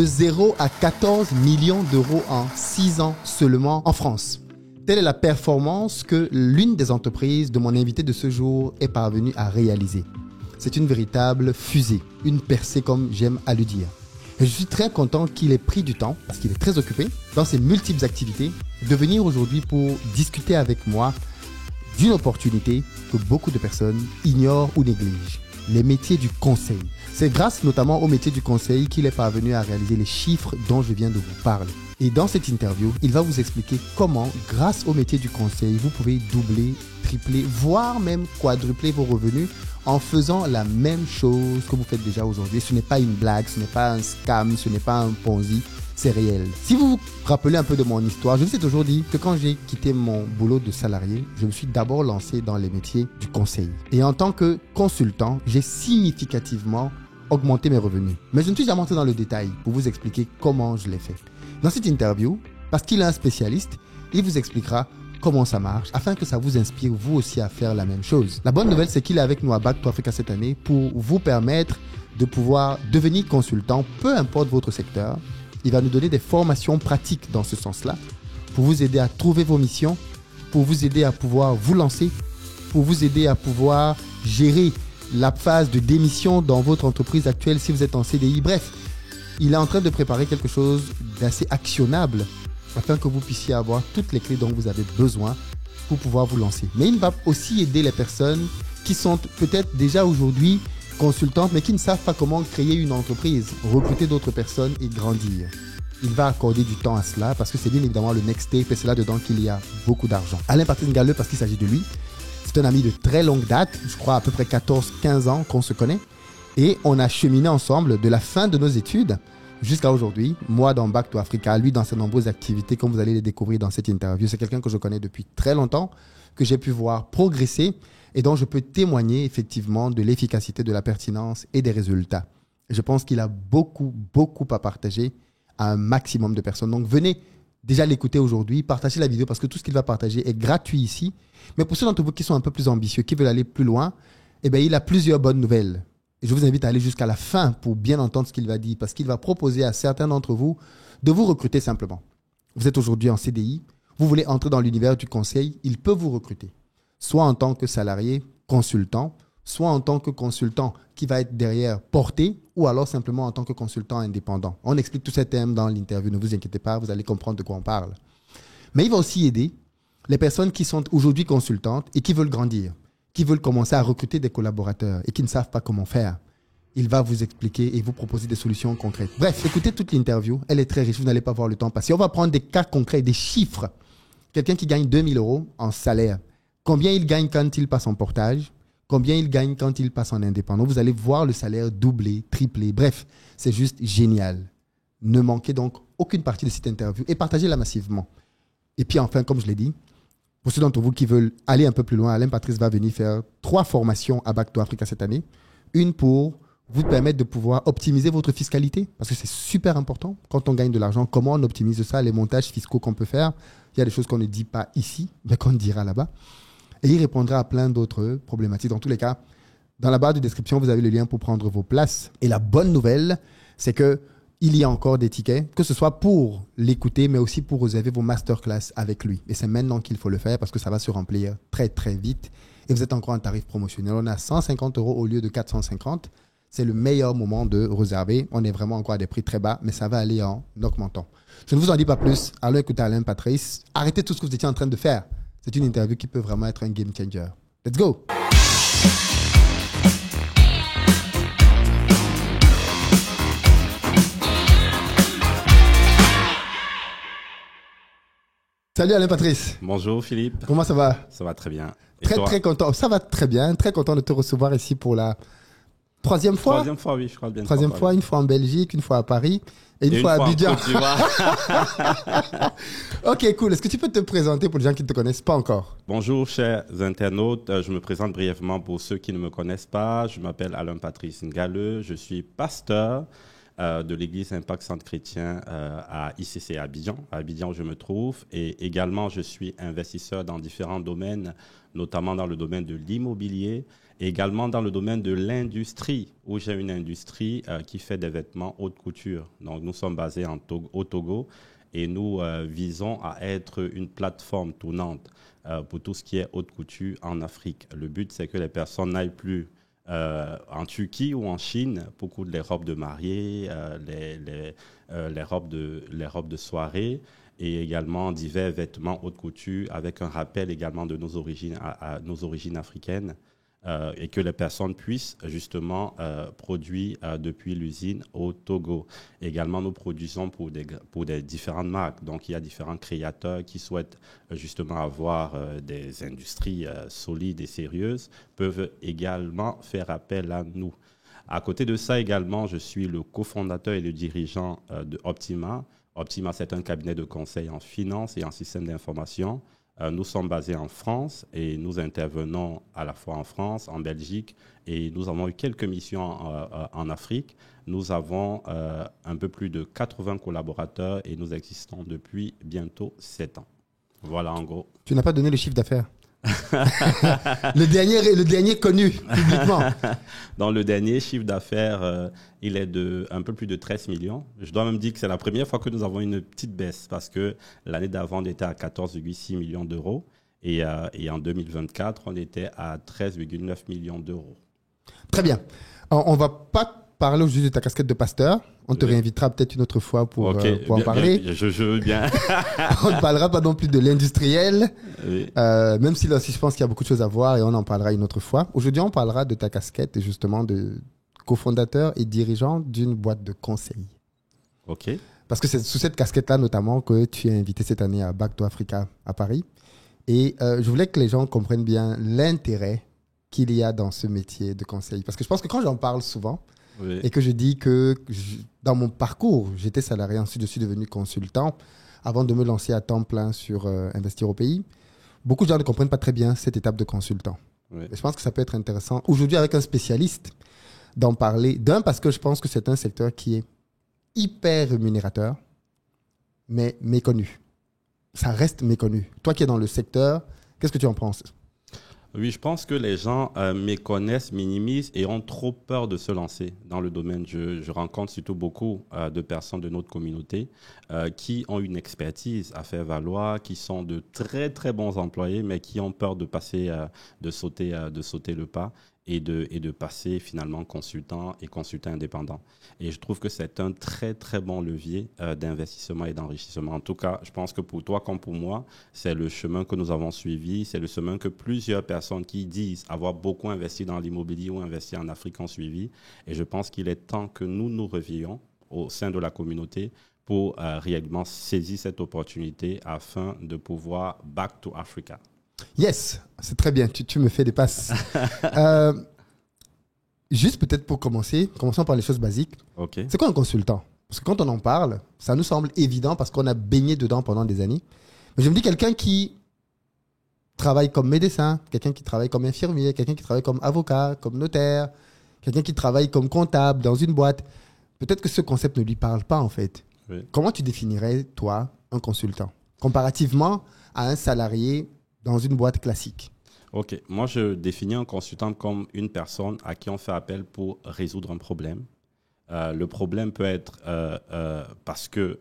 0 à 14 millions d'euros en 6 ans seulement en France. Telle est la performance que l'une des entreprises de mon invité de ce jour est parvenue à réaliser. C'est une véritable fusée, une percée comme j'aime à le dire. Et je suis très content qu'il ait pris du temps, parce qu'il est très occupé, dans ses multiples activités, de venir aujourd'hui pour discuter avec moi d'une opportunité que beaucoup de personnes ignorent ou négligent. Les métiers du conseil. C'est grâce notamment au métier du conseil qu'il est parvenu à réaliser les chiffres dont je viens de vous parler. Et dans cette interview, il va vous expliquer comment, grâce au métier du conseil, vous pouvez doubler, tripler, voire même quadrupler vos revenus en faisant la même chose que vous faites déjà aujourd'hui. Ce n'est pas une blague, ce n'est pas un scam, ce n'est pas un Ponzi, c'est réel. Si vous vous rappelez un peu de mon histoire, je vous ai toujours dit que quand j'ai quitté mon boulot de salarié, je me suis d'abord lancé dans les métiers du conseil. Et en tant que consultant, j'ai significativement augmenté mes revenus. Mais je ne suis jamais entré dans le détail pour vous expliquer comment je l'ai fait. Dans cette interview, parce qu'il est un spécialiste, il vous expliquera comment ça marche, afin que ça vous inspire vous aussi à faire la même chose. La bonne nouvelle, c'est qu'il est avec nous à Back to Africa cette année pour vous permettre de pouvoir devenir consultant, peu importe votre secteur. Il va nous donner des formations pratiques dans ce sens-là, pour vous aider à trouver vos missions, pour vous aider à pouvoir vous lancer, pour vous aider à pouvoir gérer la phase de démission dans votre entreprise actuelle si vous êtes en CDI. Bref, il est en train de préparer quelque chose d'assez actionnable afin que vous puissiez avoir toutes les clés dont vous avez besoin pour pouvoir vous lancer. Mais il va aussi aider les personnes qui sont peut-être déjà aujourd'hui consultantes, mais qui ne savent pas comment créer une entreprise, recruter d'autres personnes et grandir. Il va accorder du temps à cela parce que c'est bien évidemment le next step et c'est là-dedans qu'il y a beaucoup d'argent. Alain Patrice Ngalleux, parce qu'il s'agit de lui, c'est un ami de très longue date, je crois à peu près 14-15 ans qu'on se connaît. Et on a cheminé ensemble de la fin de nos études jusqu'à aujourd'hui. Moi dans Back to Africa, lui dans ses nombreuses activités, comme vous allez les découvrir dans cette interview. C'est quelqu'un que je connais depuis très longtemps, que j'ai pu voir progresser et dont je peux témoigner effectivement de l'efficacité, de la pertinence et des résultats. Je pense qu'il a beaucoup à partager à un maximum de personnes. Donc venez déjà l'écouter aujourd'hui, partagez la vidéo parce que tout ce qu'il va partager est gratuit ici. Mais pour ceux d'entre vous qui sont un peu plus ambitieux, qui veulent aller plus loin, eh bien, il a plusieurs bonnes nouvelles. Et je vous invite à aller jusqu'à la fin pour bien entendre ce qu'il va dire parce qu'il va proposer à certains d'entre vous de vous recruter simplement. Vous êtes aujourd'hui en CDI, vous voulez entrer dans l'univers du conseil, il peut vous recruter. Soit en tant que salarié, consultant, soit en tant que consultant qui va être derrière porté ou alors simplement en tant que consultant indépendant. On explique tous ces thèmes dans l'interview, ne vous inquiétez pas, vous allez comprendre de quoi on parle. Mais il va aussi aider les personnes qui sont aujourd'hui consultantes et qui veulent grandir, qui veulent commencer à recruter des collaborateurs et qui ne savent pas comment faire. Il va vous expliquer et vous proposer des solutions concrètes. Bref, écoutez toute l'interview, elle est très riche, vous n'allez pas voir le temps passer. On va prendre des cas concrets, des chiffres. Quelqu'un qui gagne 2 000 € en salaire, combien il gagne quand il passe en portage? Combien il gagne quand il passe en indépendant? Vous allez voir le salaire doubler, tripler. Bref, c'est juste génial. Ne manquez donc aucune partie de cette interview et partagez-la massivement. Et puis enfin, comme je l'ai dit, pour ceux d'entre vous qui veulent aller un peu plus loin, Alain Patrice va venir faire 3 formations à Back to Africa cette année. Une pour vous permettre de pouvoir optimiser votre fiscalité, parce que c'est super important. Quand on gagne de l'argent, comment on optimise ça, les montages fiscaux qu'on peut faire. Il y a des choses qu'on ne dit pas ici, mais qu'on dira là-bas. Et il répondra à plein d'autres problématiques. Dans tous les cas, dans la barre de description, vous avez le lien pour prendre vos places. Et la bonne nouvelle, c'est que il y a encore des tickets, que ce soit pour l'écouter, mais aussi pour réserver vos masterclass avec lui. Et c'est maintenant qu'il faut le faire parce que ça va se remplir très, très vite. Et vous êtes encore en tarif promotionnel. On a 150 € au lieu de 450. C'est le meilleur moment de réserver. On est vraiment encore à des prix très bas, mais ça va aller en augmentant. Je ne vous en dis pas plus. Allons écouter Alain Patrice. Arrêtez tout ce que vous étiez en train de faire. C'est une interview qui peut vraiment être un game changer. Let's go! Salut Alain Patrice. Bonjour Philippe. Comment ça va? Ça va très bien. Et très content. Ça va très bien. Très content de te recevoir ici pour la troisième fois. Troisième fois, oui, je crois bien. Troisième fois, une fois en Belgique, une fois à Paris et une fois à Abidjan. Ok, cool. Est-ce que tu peux te présenter pour les gens qui ne te connaissent pas encore? Bonjour chers internautes. Je me présente brièvement pour ceux qui ne me connaissent pas. Je m'appelle Alain Patrice Ngalleux. Je suis pasteur de l'église Impact Centre Chrétien à ICC Abidjan, à Abidjan où je me trouve. Et également, je suis investisseur dans différents domaines, notamment dans le domaine de l'immobilier Et également dans le domaine de l'industrie, où j'ai une industrie qui fait des vêtements haute couture. Donc, nous sommes basés au Togo et nous visons à être une plateforme tournante pour tout ce qui est haute couture en Afrique. Le but, c'est que les personnes n'aillent plus en Turquie ou en Chine pour coudre les robes de mariée, les robes de soirée et également divers vêtements haute couture avec un rappel également de nos origines, à nos origines africaines et que les personnes puissent justement produire depuis l'usine au Togo. Également, nous produisons pour des différentes marques. Donc, il y a différents créateurs qui souhaitent justement avoir des industries solides et sérieuses, peuvent également faire appel à nous. À côté de ça également, je suis le cofondateur et le dirigeant de Optima. Optima, c'est un cabinet de conseil en finance et en système d'information. Nous sommes basés en France et nous intervenons à la fois en France, en Belgique et nous avons eu quelques missions en Afrique. Nous avons un peu plus de 80 collaborateurs et nous existons depuis bientôt 7 ans. Voilà en gros. Tu n'as pas donné le chiffre d'affaires. le dernier connu publiquement. Dans le dernier chiffre d'affaires, il est de un peu plus de 13 millions. Je dois même dire que c'est la première fois que nous avons une petite baisse parce que l'année d'avant, on était à 14,6 millions d'euros et en 2024, on était à 13,9 millions d'euros. Très bien. On ne va pas parler aujourd'hui de ta casquette de pasteur. On te réinvitera peut-être une autre fois pour en parler. Je veux bien. On ne parlera pas non plus de l'industriel, Oui. même si là aussi je pense qu'il y a beaucoup de choses à voir et on en parlera une autre fois. Aujourd'hui, on parlera de ta casquette et justement de cofondateur et dirigeant d'une boîte de conseil. OK. Parce que c'est sous cette casquette-là notamment que tu es invité cette année à Back to Africa à Paris. Et je voulais que les gens comprennent bien l'intérêt qu'il y a dans ce métier de conseil. Parce que je pense que quand j'en parle souvent, Oui. et que je dis que dans mon parcours, j'étais salarié, ensuite je suis devenu consultant avant de me lancer à temps plein sur Investir au pays. Beaucoup de gens ne comprennent pas très bien cette étape de consultant. Oui. Et je pense que ça peut être intéressant aujourd'hui avec un spécialiste d'en parler. D'un, parce que je pense que c'est un secteur qui est hyper rémunérateur, mais méconnu. Ça reste méconnu. Toi qui es dans le secteur, qu'est-ce que tu en penses ? Oui, je pense que les gens méconnaissent, minimisent et ont trop peur de se lancer dans le domaine. Je rencontre surtout beaucoup de personnes de notre communauté qui ont une expertise à faire valoir, qui sont de très, très bons employés, mais qui ont peur de passer, de sauter le pas et de passer finalement consultant et consultant indépendant. Et je trouve que c'est un très, très bon levier d'investissement et d'enrichissement. En tout cas, je pense que pour toi comme pour moi, c'est le chemin que nous avons suivi, c'est le chemin que plusieurs personnes qui disent avoir beaucoup investi dans l'immobilier ou investi en Afrique ont suivi. Et je pense qu'il est temps que nous nous revions au sein de la communauté pour réellement saisir cette opportunité afin de pouvoir back to Africa. Yes, c'est très bien, tu me fais des passes. Juste peut-être pour commençons par les choses basiques. Okay. C'est quoi un consultant ? Parce que quand on en parle, ça nous semble évident parce qu'on a baigné dedans pendant des années. Mais je me dis quelqu'un qui travaille comme médecin, quelqu'un qui travaille comme infirmier, quelqu'un qui travaille comme avocat, comme notaire, quelqu'un qui travaille comme comptable dans une boîte, peut-être que ce concept ne lui parle pas en fait. Oui. Comment tu définirais, toi, un consultant comparativement à un salarié dans une boîte classique? OK. Moi, je définis un consultant comme une personne à qui on fait appel pour résoudre un problème. Le problème peut être parce que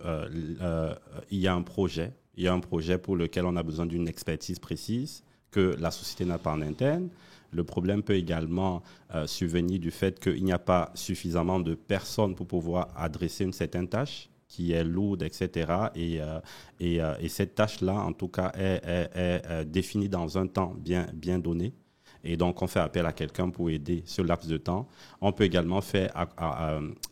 il y a un projet. Il y a un projet pour lequel on a besoin d'une expertise précise que la société n'a pas en interne. Le problème peut également survenir du fait qu'il n'y a pas suffisamment de personnes pour pouvoir adresser une certaine tâche qui est lourde, etc. Et cette tâche-là, en tout cas, est définie dans un temps bien donné. Et donc, on fait appel à quelqu'un pour aider ce laps de temps. On peut également faire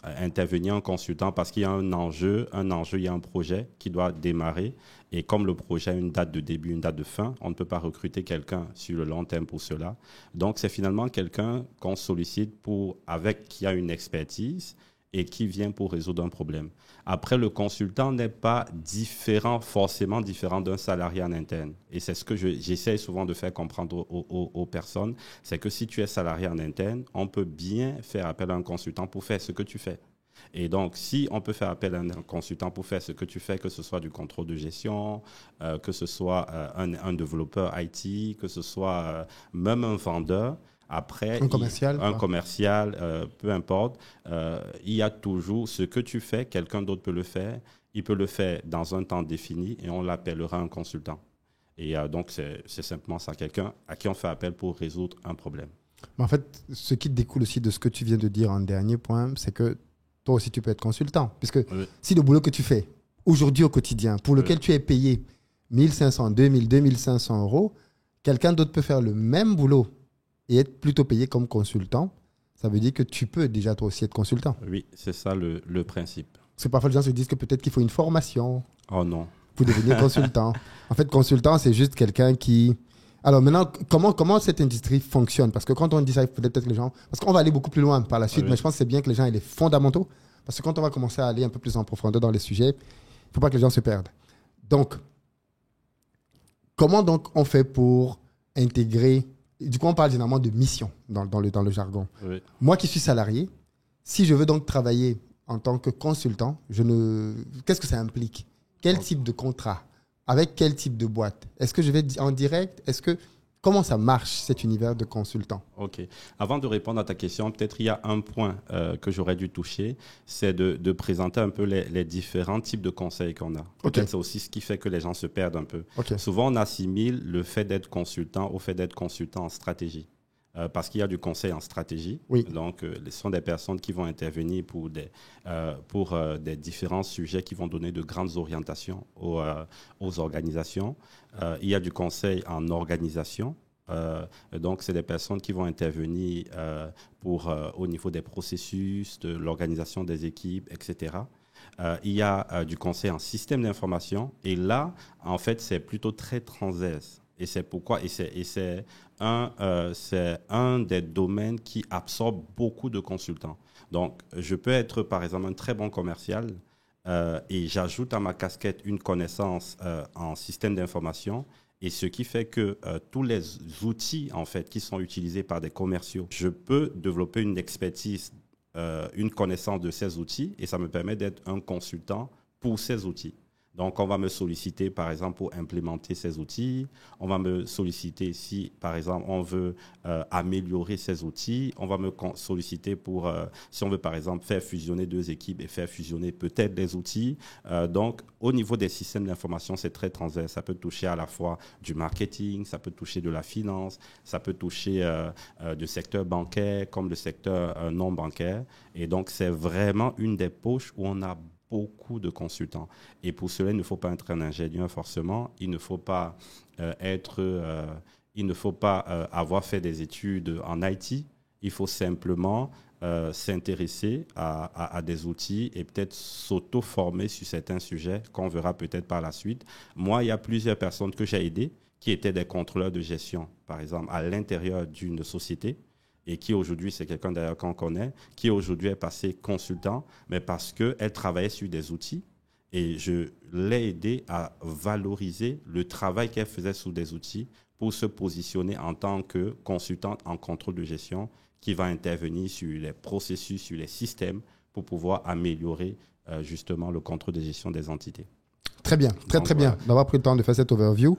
intervenir un consultant parce qu'il y a un enjeu, il y a un projet qui doit démarrer. Et comme le projet a une date de début, une date de fin, on ne peut pas recruter quelqu'un sur le long terme pour cela. Donc, c'est finalement quelqu'un qu'on sollicite qui a une expertise et qui vient pour résoudre un problème. Après, le consultant n'est pas forcément différent d'un salarié en interne. Et c'est ce que j'essaie souvent de faire comprendre aux personnes, c'est que si tu es salarié en interne, on peut bien faire appel à un consultant pour faire ce que tu fais. Et donc, si on peut faire appel à un consultant pour faire ce que tu fais, que ce soit du contrôle de gestion, que ce soit un développeur IT, que ce soit même un vendeur, Après, un commercial, peu importe, il y a toujours ce que tu fais, quelqu'un d'autre peut le faire. Il peut le faire dans un temps défini et on l'appellera un consultant. Et donc, c'est simplement ça, quelqu'un à qui on fait appel pour résoudre un problème. Mais en fait, ce qui découle aussi de ce que tu viens de dire en dernier point, c'est que toi aussi, tu peux être consultant. Puisque si le boulot que tu fais aujourd'hui au quotidien, pour lequel tu es payé 1500, 2000, 2500 euros, quelqu'un d'autre peut faire le même boulot et être plutôt payé comme consultant, ça veut dire que tu peux déjà toi aussi être consultant. Oui, c'est ça le principe. Parce que parfois les gens se disent que peut-être qu'il faut une formation Oh non. pour devenir consultant. En fait, consultant, c'est juste quelqu'un qui... Alors maintenant, comment cette industrie fonctionne? Parce que quand on dit ça, il faudrait peut-être que les gens... Parce qu'on va aller beaucoup plus loin par la suite, mais je pense que c'est bien que les gens aient les fondamentaux. Parce que quand on va commencer à aller un peu plus en profondeur dans les sujets, il ne faut pas que les gens se perdent. Donc, comment donc on fait pour intégrer... Du coup, on parle généralement de mission dans le jargon. Oui. Moi qui suis salarié, si je veux donc travailler en tant que consultant, qu'est-ce que ça implique? Quel type de contrat? Avec quel type de boîte? Est-ce que je vais en direct? Comment ça marche, cet univers de consultant? OK. Avant de répondre à ta question, peut-être il y a un point que j'aurais dû toucher, c'est de présenter un peu les différents types de conseils qu'on a. Peut-être c'est aussi ce qui fait que les gens se perdent un peu. Souvent, on assimile le fait d'être consultant au fait d'être consultant en stratégie. Parce qu'il y a du conseil en stratégie. Oui. Donc, ce sont des personnes qui vont intervenir pour des différents sujets qui vont donner de grandes orientations aux organisations. Il y a du conseil en organisation. Donc, c'est des personnes qui vont intervenir au niveau des processus, de l'organisation des équipes, etc. Il y a du conseil en système d'information. Et là, en fait, c'est plutôt très transverse. Et c'est pourquoi, c'est un des domaines qui absorbe beaucoup de consultants. Donc, je peux être, par exemple, un très bon commercial et j'ajoute à ma casquette une connaissance en système d'information. Et ce qui fait que tous les outils, en fait, qui sont utilisés par des commerciaux, je peux développer une expertise, une connaissance de ces outils et ça me permet d'être un consultant pour ces outils. Donc, on va me solliciter, par exemple, pour implémenter ces outils. On va me solliciter si, par exemple, on veut améliorer ces outils. On va me solliciter pour, si on veut, par exemple, faire fusionner deux équipes et faire fusionner peut-être des outils. Donc, au niveau des systèmes d'information, c'est très transverse. Ça peut toucher à la fois du marketing, ça peut toucher de la finance, ça peut toucher du secteur bancaire comme le secteur non bancaire. Et donc, c'est vraiment une des poches où on a beaucoup de consultants. Et pour cela, il ne faut pas être un ingénieur forcément. Il ne faut pas avoir fait des études en IT. Il faut simplement s'intéresser à des outils et peut-être s'auto-former sur certains sujets qu'on verra peut-être par la suite. Moi, il y a plusieurs personnes que j'ai aidées qui étaient des contrôleurs de gestion, par exemple, à l'intérieur d'une société. Et qui aujourd'hui, c'est quelqu'un d'ailleurs qu'on connaît, qui aujourd'hui est passé consultant, mais parce qu'elle travaillait sur des outils et je l'ai aidé à valoriser le travail qu'elle faisait sur des outils pour se positionner en tant que consultante en contrôle de gestion qui va intervenir sur les processus, sur les systèmes pour pouvoir améliorer justement le contrôle de gestion des entités. Très bien, très bien d'avoir pris le temps de faire cette overview.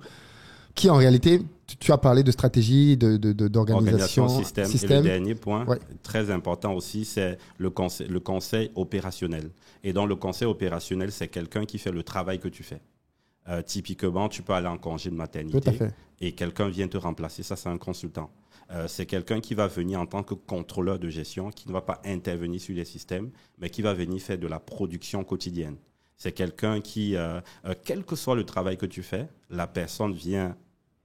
Qui en réalité, tu as parlé de stratégie, d'organisation, système. Et le dernier point, très important aussi, c'est le conseil opérationnel. Et dans le conseil opérationnel, c'est quelqu'un qui fait le travail que tu fais. Typiquement, tu peux aller en congé de maternité et quelqu'un vient te remplacer. Ça, c'est un consultant. C'est quelqu'un qui va venir en tant que contrôleur de gestion, qui ne va pas intervenir sur les systèmes, mais qui va venir faire de la production quotidienne. C'est quelqu'un qui, quel que soit le travail que tu fais, la personne vient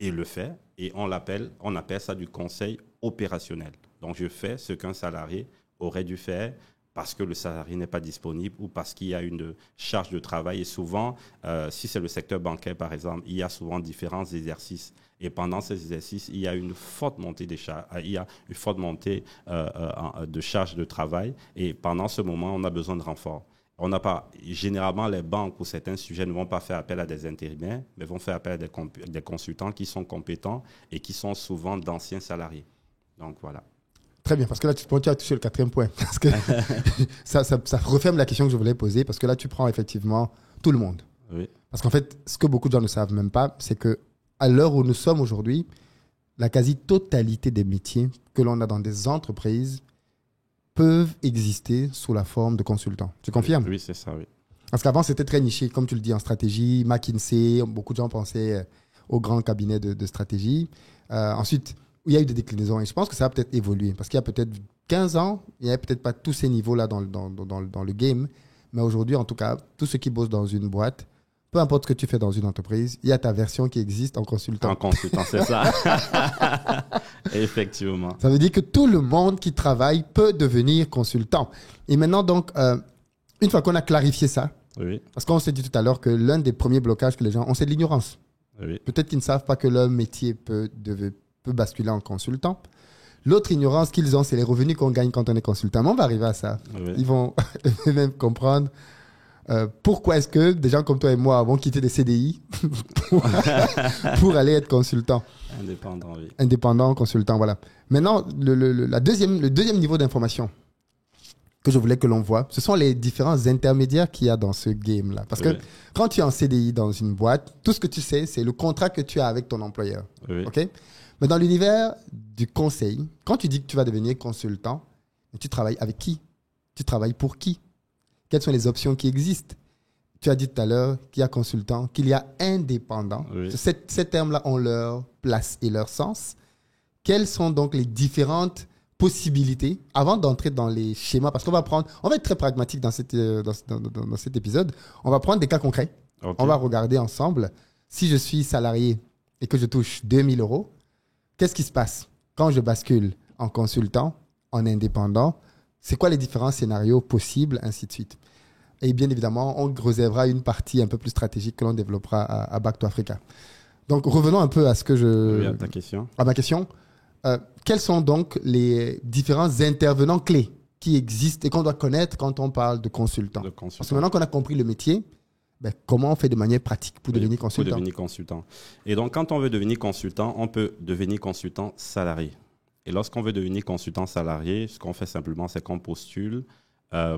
et le fait, et on appelle ça du conseil opérationnel. Donc, je fais ce qu'un salarié aurait dû faire parce que le salarié n'est pas disponible ou parce qu'il y a une charge de travail. Et souvent, si c'est le secteur bancaire, par exemple, il y a souvent différents exercices. Et pendant ces exercices, il y a une forte montée de charge de travail. Et pendant ce moment, on a besoin de renfort. Généralement, les banques pour certains sujets ne vont pas faire appel à des intérimaires, mais vont faire appel à des consultants qui sont compétents et qui sont souvent d'anciens salariés. Donc, voilà. Très bien, parce que là, tu as touché le quatrième point. Parce que ça referme la question que je voulais poser, parce que là, tu prends effectivement tout le monde. Oui. Parce qu'en fait, ce que beaucoup de gens ne savent même pas, c'est qu'à l'heure où nous sommes aujourd'hui, la quasi-totalité des métiers que l'on a dans des entreprises peuvent exister sous la forme de consultants. Tu confirmes? Oui, c'est ça, oui. Parce qu'avant, c'était très niché, comme tu le dis, en stratégie, McKinsey, beaucoup de gens pensaient aux grands cabinets de stratégie. Ensuite, il y a eu des déclinaisons et je pense que ça va peut-être évoluer parce qu'il y a peut-être 15 ans, il n'y avait peut-être pas tous ces niveaux-là dans le game. Mais aujourd'hui, en tout cas, tous ceux qui bossent dans une boîte, peu importe ce que tu fais dans une entreprise, il y a ta version qui existe en consultant. En consultant, c'est ça. Effectivement. Ça veut dire que tout le monde qui travaille peut devenir consultant. Et maintenant, donc, une fois qu'on a clarifié ça, Oui, parce qu'on s'est dit tout à l'heure que l'un des premiers blocages que les gens ont, c'est de l'ignorance. oui. Peut-être qu'ils ne savent pas que leur métier peut basculer en consultant. L'autre ignorance qu'ils ont, c'est les revenus qu'on gagne quand on est consultant. Mais on va arriver à ça. Oui. Ils vont même comprendre pourquoi est-ce que des gens comme toi et moi vont quitter des CDI pour aller être consultant. Indépendant, oui. Indépendant, consultant, voilà. Maintenant, le deuxième niveau d'information que je voulais que l'on voit, ce sont les différents intermédiaires qu'il y a dans ce game-là. Parce que Oui. quand tu es en CDI dans une boîte, tout ce que tu sais, c'est le contrat que tu as avec ton employeur. Oui. OK? Mais dans l'univers du conseil, quand tu dis que tu vas devenir consultant, tu travailles avec qui? Tu travailles pour qui? Quelles sont les options qui existent? Tu as dit tout à l'heure qu'il y a consultant, qu'il y a indépendant. Oui. Ces termes-là ont leur place et leur sens. Quelles sont donc les différentes possibilités avant d'entrer dans les schémas? Parce qu'on va être très pragmatique dans cet épisode. On va prendre des cas concrets. Ok. On va regarder ensemble. Si je suis salarié et que je touche 2000 euros, qu'est-ce qui se passe quand je bascule en consultant, en indépendant? C'est quoi les différents scénarios possibles, ainsi de suite. Et bien évidemment, on réservera une partie un peu plus stratégique que l'on développera à Back to Africa. Donc, revenons un peu à Oui, à ta question. à ma question. Quels sont donc les différents intervenants clés qui existent et qu'on doit connaître quand on parle de consultant? De Parce que consultant. maintenant qu'on a compris le métier, comment on fait de manière pratique pour devenir Pour consultant? devenir consultant. Et donc, quand on veut devenir consultant, on peut devenir consultant salarié. Et lorsqu'on veut devenir consultant salarié, ce qu'on fait simplement, c'est qu'on postule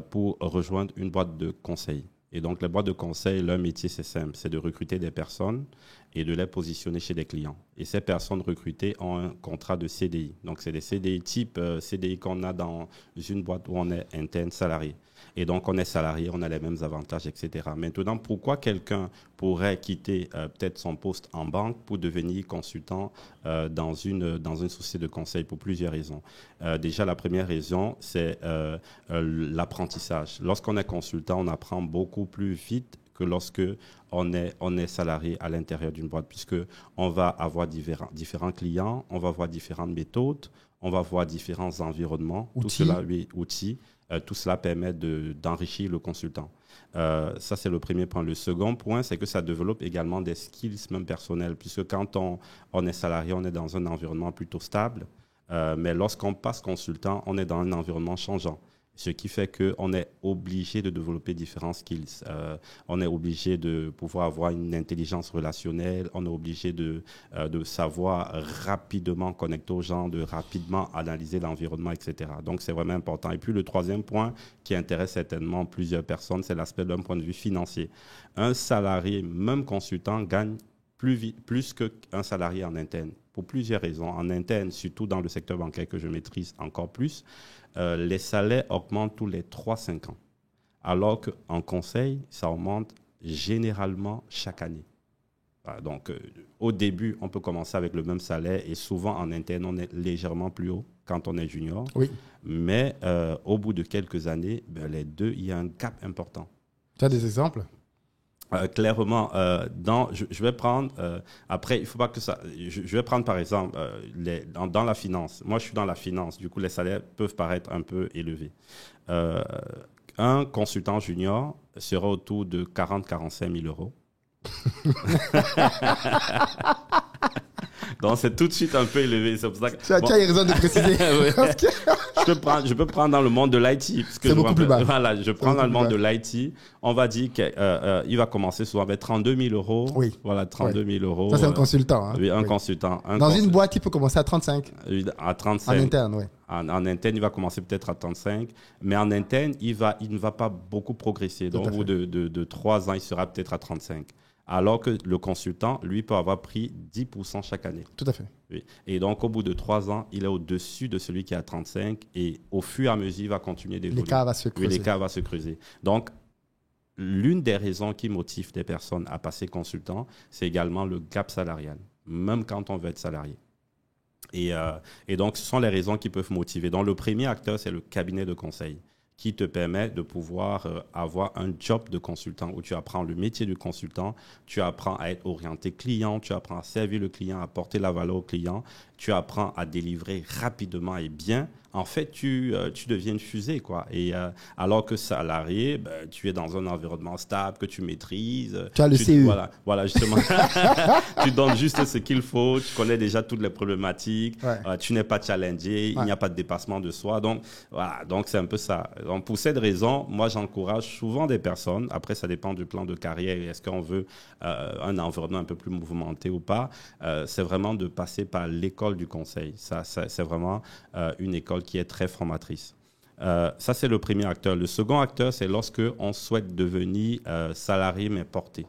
pour rejoindre une boîte de conseil. Et donc, les boîtes de conseil, leur métier, c'est simple, c'est de recruter des personnes et de les positionner chez des clients. Et ces personnes recrutées ont un contrat de CDI. Donc, c'est des CDI type CDI qu'on a dans une boîte où on est interne salarié. Et donc, on est salarié, on a les mêmes avantages, etc. Maintenant, pourquoi quelqu'un pourrait quitter peut-être son poste en banque pour devenir consultant dans une société de conseil? Pour plusieurs raisons. Déjà, la première raison, c'est l'apprentissage. Lorsqu'on est consultant, on apprend beaucoup plus vite que lorsque on est salarié à l'intérieur d'une boîte, puisque on va avoir différents clients, on va avoir différentes méthodes, on va voir différents environnements, Outils. outils. Tout cela permet d'enrichir le consultant. Ça, c'est le premier point. Le second point, c'est que ça développe également des skills même personnels, puisque quand on est salarié, on est dans un environnement plutôt stable. Mais lorsqu'on passe consultant, on est dans un environnement changeant. Ce qui fait qu'on est obligé de développer différents skills. On est obligé de pouvoir avoir une intelligence relationnelle. On est obligé de savoir rapidement connecter aux gens, de rapidement analyser l'environnement, etc. Donc, c'est vraiment important. Et puis, le troisième point qui intéresse certainement plusieurs personnes, c'est l'aspect d'un point de vue financier. Un salarié, même consultant, gagne plus qu'un salarié en interne, pour plusieurs raisons. En interne, surtout dans le secteur bancaire que je maîtrise encore plus, les salaires augmentent tous les 3-5 ans. Alors qu'en conseil, ça augmente généralement chaque année. Voilà, donc, au début, on peut commencer avec le même salaire et souvent en interne, on est légèrement plus haut quand on est junior. Oui. Mais au bout de quelques années, les deux, il y a un gap important. Tu as des exemples? Clairement, je vais prendre, après, il faut pas que ça, je vais prendre par exemple, dans la finance. Moi, je suis dans la finance, du coup, les salaires peuvent paraître un peu élevés. Un consultant junior sera autour de 40-45 000 euros. Donc, c'est tout de suite un peu élevé. C'est pour ça que, Tu as raison de préciser. Ouais. Parce que- Je peux prendre dans le monde de l'IT. C'est beaucoup plus bas. Voilà, je prends dans le monde de l'IT. On va dire qu'il va commencer souvent avec 32 000 euros. Oui. Voilà, 32 000 euros. Ça, c'est un consultant. Hein. Oui, un Oui. consultant. Dans une boîte, il peut commencer à 35. À 35. En interne, oui. En interne, il va commencer peut-être à 35. Mais en interne, il ne va pas beaucoup progresser. Donc, à au bout de 3 ans, il sera peut-être à 35. alors que le consultant, lui, peut avoir pris 10% chaque année. Tout à fait. Oui. Et donc, au bout de 3 ans, il est au-dessus de celui qui a 35 et au fur et à mesure, il va continuer d'évoluer. L'écart va se creuser. Oui, l'écart va se creuser. Donc, l'une des raisons qui motive des personnes à passer consultant, c'est également le gap salarial, même quand on veut être salarié. Et donc, ce sont les raisons qui peuvent motiver. Donc, le premier acteur, c'est le cabinet de conseil qui te permet de pouvoir avoir un job de consultant où tu apprends le métier du consultant, tu apprends à être orienté client, tu apprends à servir le client, à apporter la valeur au client, tu apprends à délivrer rapidement et bien. En fait, tu deviens une fusée, quoi. Et alors que salarié, ben, tu es dans un environnement stable que tu maîtrises. Tu as le CE. Voilà, justement. Tu donnes juste ce qu'il faut. Tu connais déjà toutes les problématiques. Ouais. Tu n'es pas challengé. Il n'y a pas de dépassement de soi. Donc, voilà. Donc, c'est un peu ça. Donc, pour cette raison, moi, j'encourage souvent des personnes. Après, ça dépend du plan de carrière. Est-ce qu'on veut un environnement un peu plus mouvementé ou pas? C'est vraiment de passer par l'école du conseil. Ça c'est vraiment une école qui est très formatrice. Ça, c'est le premier acteur. Le second acteur, c'est lorsque on souhaite devenir salarié mais porté.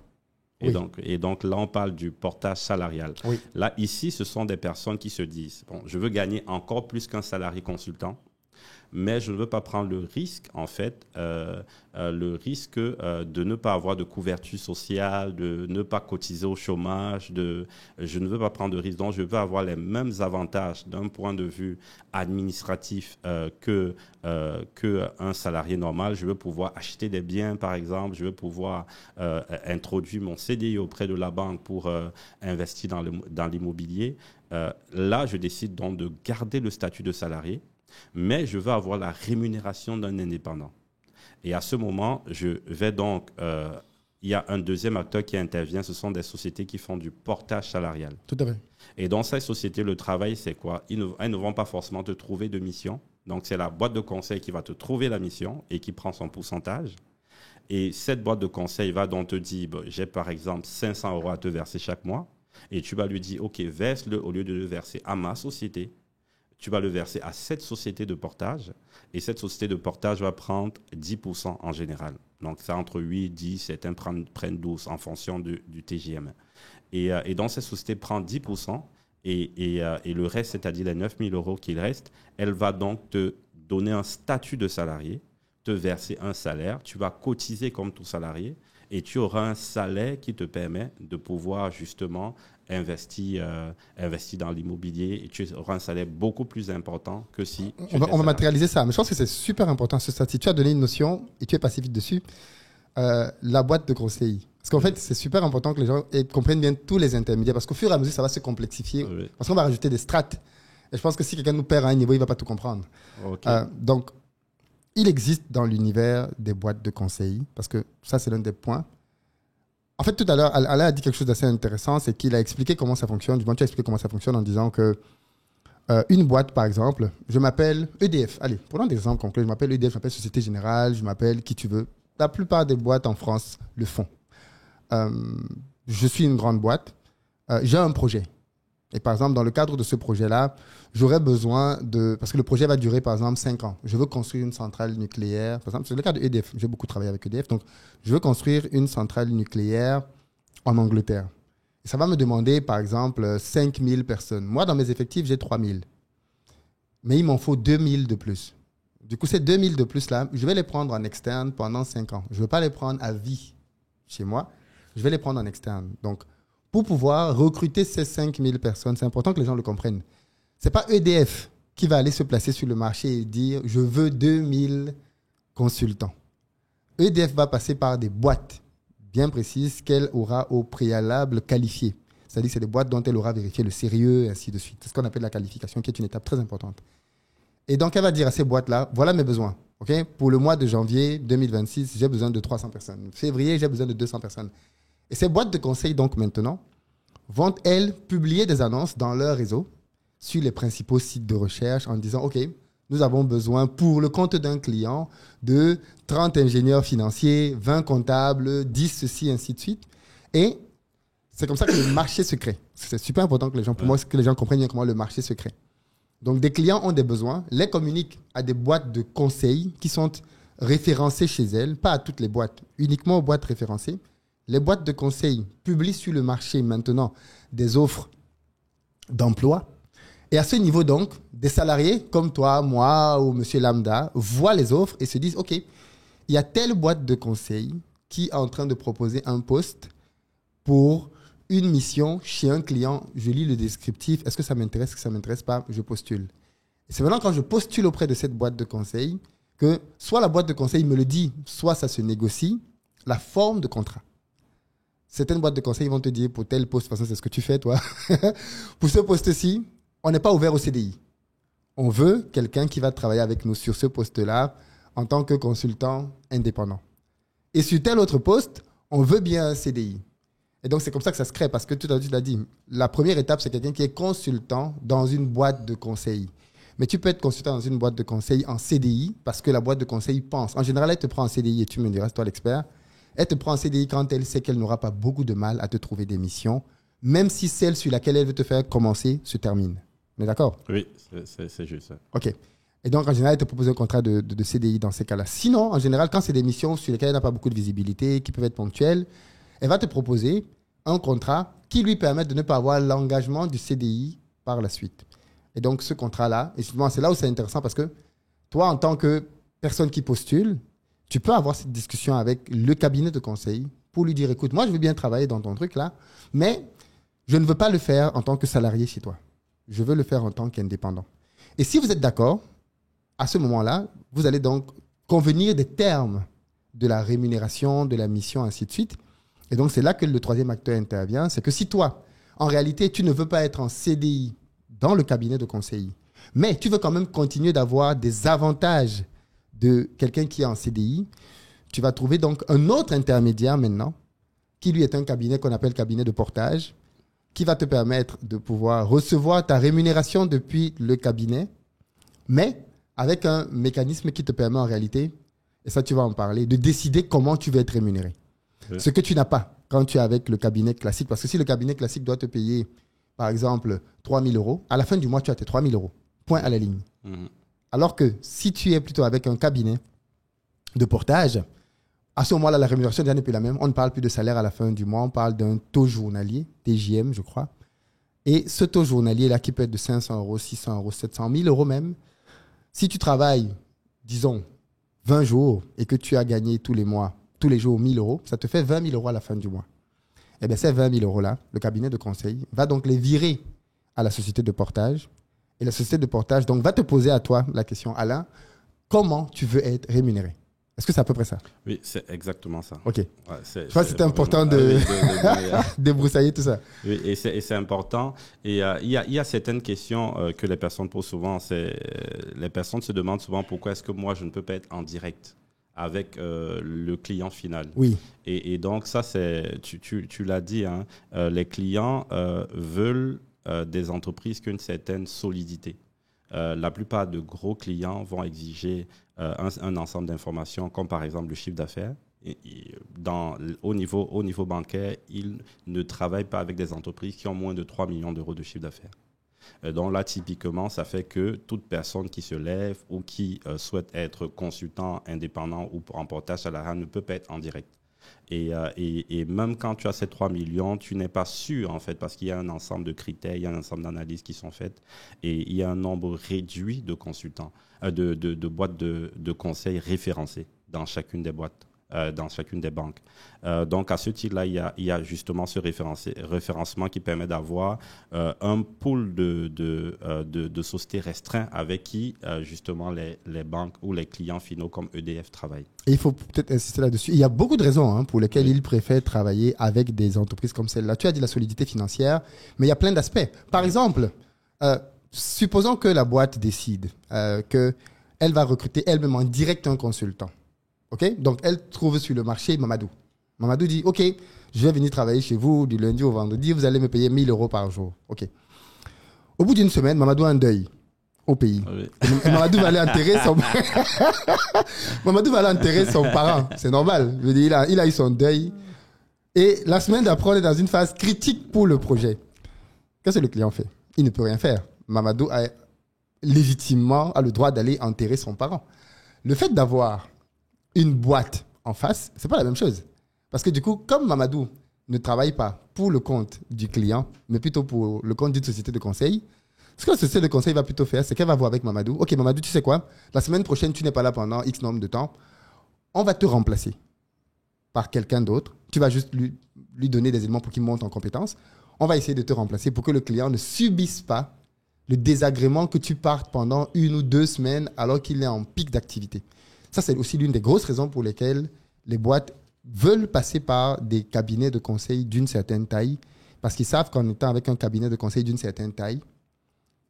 Et donc, là, on parle du portage salarial. Oui. Là, ici, ce sont des personnes qui se disent, bon, je veux gagner encore plus qu'un salarié consultant, mais je ne veux pas prendre le risque, en fait, de ne pas avoir de couverture sociale, de ne pas cotiser au chômage, je ne veux pas prendre de risque. Donc, je veux avoir les mêmes avantages d'un point de vue administratif qu'un salarié normal. Je veux pouvoir acheter des biens, par exemple. Je veux pouvoir introduire mon CDI auprès de la banque pour investir dans l'immobilier. Là, je décide donc de garder le statut de salarié, mais je veux avoir la rémunération d'un indépendant. Et à ce moment, je vais donc... il y a un deuxième acteur qui intervient, ce sont des sociétés qui font du portage salarial. Tout à fait. Et dans ces sociétés, le travail, c'est quoi? Elles ne vont pas forcément te trouver de mission. Donc, c'est la boîte de conseil qui va te trouver la mission et qui prend son pourcentage. Et cette boîte de conseil va donc te dire, j'ai par exemple 500 € à te verser chaque mois. Et tu vas lui dire, OK, verse-le au lieu de le verser à ma société. Tu vas le verser à cette société de portage et cette société de portage va prendre 10% en général. Donc, c'est entre 8, 10, certains prennent 12 en fonction du TJM. Et donc, cette société prend 10% et le reste, c'est-à-dire les 9 000 € qu'il reste, elle va donc te donner un statut de salarié, te verser un salaire, tu vas cotiser comme tout salarié et tu auras un salaire qui te permet de pouvoir justement investir dans l'immobilier et tu auras un salaire beaucoup plus important que si... On va matérialiser ça, mais je pense que c'est super important ce stade. Si tu as donné une notion et tu es passé vite dessus, la boîte de conseil. Parce qu'en fait, c'est super important que les gens comprennent bien tous les intermédiaires parce qu'au fur et à mesure, ça va se complexifier. Oui. Parce qu'on va rajouter des strates. Et je pense que si quelqu'un nous perd à un niveau, il ne va pas tout comprendre. Okay. Donc, il existe dans l'univers des boîtes de conseil parce que ça, c'est l'un des points. En fait, tout à l'heure, Alain a dit quelque chose d'assez intéressant, c'est qu'il a expliqué comment ça fonctionne. Du moins, tu as expliqué comment ça fonctionne en disant que une boîte, par exemple, je m'appelle EDF. Allez, prenons des exemples concrets. Je m'appelle EDF, je m'appelle Société Générale, je m'appelle qui tu veux. La plupart des boîtes en France le font. Je suis une grande boîte. J'ai un projet. Et par exemple, dans le cadre de ce projet-là, j'aurais besoin de... Parce que le projet va durer, par exemple, 5 ans. Je veux construire une centrale nucléaire. Par exemple, c'est le cas de EDF. J'ai beaucoup travaillé avec EDF. Donc, je veux construire une centrale nucléaire en Angleterre. Et ça va me demander, par exemple, 5000 personnes. Moi, dans mes effectifs, j'ai 3000. Mais il m'en faut 2000 de plus. Du coup, ces 2000 de plus-là, je vais les prendre en externe pendant 5 ans. Je ne veux pas les prendre à vie chez moi. Je vais les prendre en externe. Donc, pour pouvoir recruter ces 5000 personnes, c'est important que les gens le comprennent. Ce n'est pas EDF qui va aller se placer sur le marché et dire « je veux 2000 consultants ». EDF va passer par des boîtes bien précises qu'elle aura au préalable qualifiées. C'est-à-dire que c'est des boîtes dont elle aura vérifié le sérieux et ainsi de suite. C'est ce qu'on appelle la qualification, qui est une étape très importante. Et donc, elle va dire à ces boîtes-là, voilà mes besoins. Okay? Pour le mois de janvier 2026, j'ai besoin de 300 personnes. Février, j'ai besoin de 200 personnes. Et ces boîtes de conseil, donc maintenant, vont, elles, publier des annonces dans leur réseau sur les principaux sites de recherche en disant, OK, nous avons besoin pour le compte d'un client de 30 ingénieurs financiers, 20 comptables, 10 ceci, ainsi de suite. Et c'est comme ça que le marché se crée. C'est super important que les gens, pour moi, que les gens comprennent bien comment le marché se crée. Donc, des clients ont des besoins, les communiquent à des boîtes de conseil qui sont référencées chez elles, pas à toutes les boîtes, uniquement aux boîtes référencées. Les boîtes de conseil publient sur le marché maintenant des offres d'emploi. Et à ce niveau, donc, des salariés comme toi, moi ou monsieur Lambda voient les offres et se disent, OK, il y a telle boîte de conseil qui est en train de proposer un poste pour une mission chez un client. Je lis le descriptif. Est-ce que ça m'intéresse? Est-ce que ça ne m'intéresse pas? Je postule. Et c'est maintenant quand je postule auprès de cette boîte de conseil que soit la boîte de conseil me le dit, soit ça se négocie, la forme de contrat. Certaines boîtes de conseil vont te dire, pour tel poste, de toute façon, c'est ce que tu fais, toi. Pour ce poste-ci, on n'est pas ouvert au CDI. On veut quelqu'un qui va travailler avec nous sur ce poste-là en tant que consultant indépendant. Et sur tel autre poste, on veut bien un CDI. Et donc, c'est comme ça que ça se crée parce que tout à l'heure, tu l'as dit. La première étape, c'est quelqu'un qui est consultant dans une boîte de conseil. Mais tu peux être consultant dans une boîte de conseil en CDI parce que la boîte de conseil pense. En général, elle te prend en CDI et tu me diras, c'est toi l'expert. Elle te prend en CDI quand elle sait qu'elle n'aura pas beaucoup de mal à te trouver des missions, même si celle sur laquelle elle veut te faire commencer se termine. On est d'accord? Oui, c'est juste ça. OK. Et donc, en général, elle te propose un contrat de CDI dans ces cas-là. Sinon, en général, quand c'est des missions sur lesquelles elle n'a pas beaucoup de visibilité, qui peuvent être ponctuelles, elle va te proposer un contrat qui lui permet de ne pas avoir l'engagement du CDI par la suite. Et donc, ce contrat-là, et justement, c'est là où c'est intéressant parce que toi, en tant que personne qui postule, tu peux avoir cette discussion avec le cabinet de conseil pour lui dire, écoute, moi, je veux bien travailler dans ton truc là, mais je ne veux pas le faire en tant que salarié chez toi. Je veux le faire en tant qu'indépendant. Et si vous êtes d'accord, à ce moment-là, vous allez donc convenir des termes de la rémunération, de la mission, ainsi de suite. Et donc, c'est là que le troisième acteur intervient. C'est que si toi, en réalité, tu ne veux pas être en CDI dans le cabinet de conseil, mais tu veux quand même continuer d'avoir des avantages de quelqu'un qui est en CDI, tu vas trouver donc un autre intermédiaire maintenant, qui lui est un cabinet qu'on appelle cabinet de portage, qui va te permettre de pouvoir recevoir ta rémunération depuis le cabinet, mais avec un mécanisme qui te permet en réalité, et ça tu vas en parler, de décider comment tu veux être rémunéré. Oui. Ce que tu n'as pas quand tu es avec le cabinet classique. Parce que si le cabinet classique doit te payer, par exemple, 3 000 euros, à la fin du mois, tu as tes 3 000 euros. Point à la ligne. Mm-hmm. Alors que si tu es plutôt avec un cabinet de portage, à ce moment-là, la rémunération déjà n'est plus la même. On ne parle plus de salaire à la fin du mois. On parle d'un taux journalier, TJM, je crois. Et ce taux journalier-là, qui peut être de 500 euros, 600 euros, 700, 1000 euros même, si tu travailles, disons, 20 jours et que tu as gagné tous les mois, tous les jours 1000 euros, ça te fait 20 000 euros à la fin du mois. Eh bien, ces 20 000 euros-là, le cabinet de conseil va donc les virer à la société de portage. Et la société de portage donc, va te poser à toi la question, Alain, comment tu veux être rémunéré? Est-ce que c'est à peu près ça? Oui, c'est exactement ça. OK. Ouais, je crois que c'était important de débroussailler tout ça. Oui, et c'est important. Et il y a certaines questions que les personnes posent souvent. Les personnes se demandent souvent pourquoi est-ce que moi, je ne peux pas être en direct avec le client final. Oui. Et donc, ça, tu l'as dit, hein, les clients veulent des entreprises qui ont une certaine solidité. La plupart de gros clients vont exiger un ensemble d'informations, comme par exemple le chiffre d'affaires. Au niveau bancaire, ils ne travaillent pas avec des entreprises qui ont moins de 3 millions d'euros de chiffre d'affaires. Donc là, typiquement, ça fait que toute personne qui se lève ou qui souhaite être consultant indépendant ou en portage salarial ne peut pas être en direct. Et même quand tu as ces 3 millions, tu n'es pas sûr, en fait, parce qu'il y a un ensemble de critères, il y a un ensemble d'analyses qui sont faites et il y a un nombre réduit de consultants, de boîtes de conseils référencées dans chacune des boîtes, dans chacune des banques. Donc, à ce titre-là, il y a justement ce référencement qui permet d'avoir un pool de sociétés restreints avec qui, justement, les banques ou les clients finaux comme EDF travaillent. Et il faut peut-être insister là-dessus. Il y a beaucoup de raisons pour lesquelles ils préfèrent travailler avec des entreprises comme celle-là. Tu as dit la solidité financière, mais il y a plein d'aspects. Par exemple, supposons que la boîte décide qu'elle va recruter elle-même en direct un consultant. Okay? Donc, elle trouve sur le marché Mamadou. Mamadou dit, OK, je vais venir travailler chez vous du lundi au vendredi, vous allez me payer 1 000 euros par jour. OK. Au bout d'une semaine, Mamadou a un deuil au pays. Oui. Et Mamadou va aller enterrer son... Mamadou va aller enterrer son parent. C'est normal. Je veux dire, il a eu son deuil. Et la semaine d'après, on est dans une phase critique pour le projet. Qu'est-ce que le client fait? Il ne peut rien faire. Mamadou a légitimement le droit d'aller enterrer son parent. Le fait d'avoir une boîte en face, c'est pas la même chose. Parce que du coup, comme Mamadou ne travaille pas pour le compte du client, mais plutôt pour le compte d'une société de conseil, ce que la société de conseil va plutôt faire, c'est qu'elle va voir avec Mamadou. Ok, Mamadou, tu sais quoi? La semaine prochaine, tu n'es pas là pendant X nombre de temps. On va te remplacer par quelqu'un d'autre. Tu vas juste lui donner des éléments pour qu'il monte en compétence. On va essayer de te remplacer pour que le client ne subisse pas le désagrément que tu partes pendant 1 ou 2 semaines alors qu'il est en pic d'activité. Ça, c'est aussi l'une des grosses raisons pour lesquelles les boîtes veulent passer par des cabinets de conseil d'une certaine taille, parce qu'ils savent qu'en étant avec un cabinet de conseil d'une certaine taille,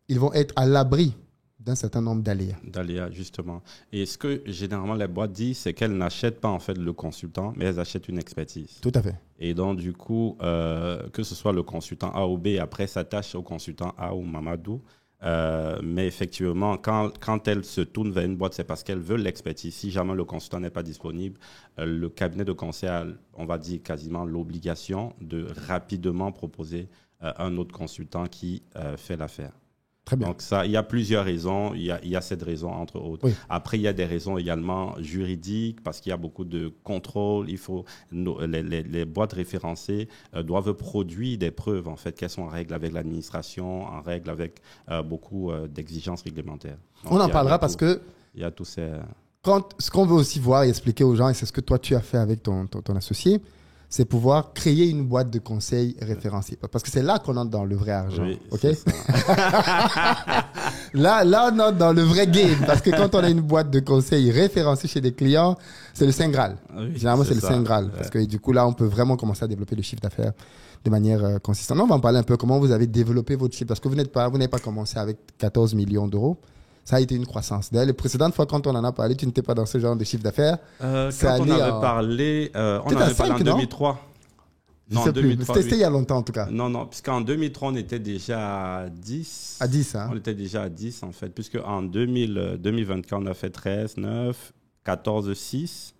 ils vont être à l'abri d'un certain nombre d'aléas. D'aléas, justement. Et ce que généralement les boîtes disent, c'est qu'elles n'achètent pas en fait le consultant, mais elles achètent une expertise. Tout à fait. Et donc, du coup, que ce soit le consultant A ou B, après s'attache au consultant A ou Mamadou. Mais effectivement, quand elles se tournent vers une boîte, c'est parce qu'elles veulent l'expertise. Si jamais le consultant n'est pas disponible, le cabinet de conseil a, on va dire, quasiment l'obligation de rapidement proposer un autre consultant qui fait l'affaire. Très bien. Donc ça, il y a plusieurs raisons. Il y a cette raison, entre autres. Oui. Après, il y a des raisons également juridiques, parce qu'il y a beaucoup de contrôle. Les boîtes référencées doivent produire des preuves, en fait, qu'elles sont en règle avec l'administration, en règle avec beaucoup d'exigences réglementaires. Donc, on en parlera parce que il y a tous ces... ce qu'on veut aussi voir et expliquer aux gens, et c'est ce que toi tu as fait avec ton associé, c'est pouvoir créer une boîte de conseil référencée. Parce que c'est là qu'on entre dans le vrai argent. Oui, OK? là, on entre dans le vrai game. Parce que quand on a une boîte de conseil référencée chez des clients, c'est le Saint Graal. Oui, généralement, c'est le ça. Saint Graal. Parce que du coup, là, on peut vraiment commencer à développer le chiffre d'affaires de manière consistante. On va en parler un peu comment vous avez développé votre chiffre. Parce que vous n'avez pas commencé avec 14 millions d'euros. Ça a été une croissance. D'ailleurs, les précédentes fois, quand on en a parlé, tu n'étais pas dans ce genre de chiffre d'affaires. Quand on avait parlé, en 2003. Je ne sais plus. C'était il y a longtemps, en tout cas. Non, puisqu'en 2003, on était déjà à 10. À 10, hein. On était déjà à 10, en fait, puisqu'en 2024, on a fait 13, 9, 14, 6.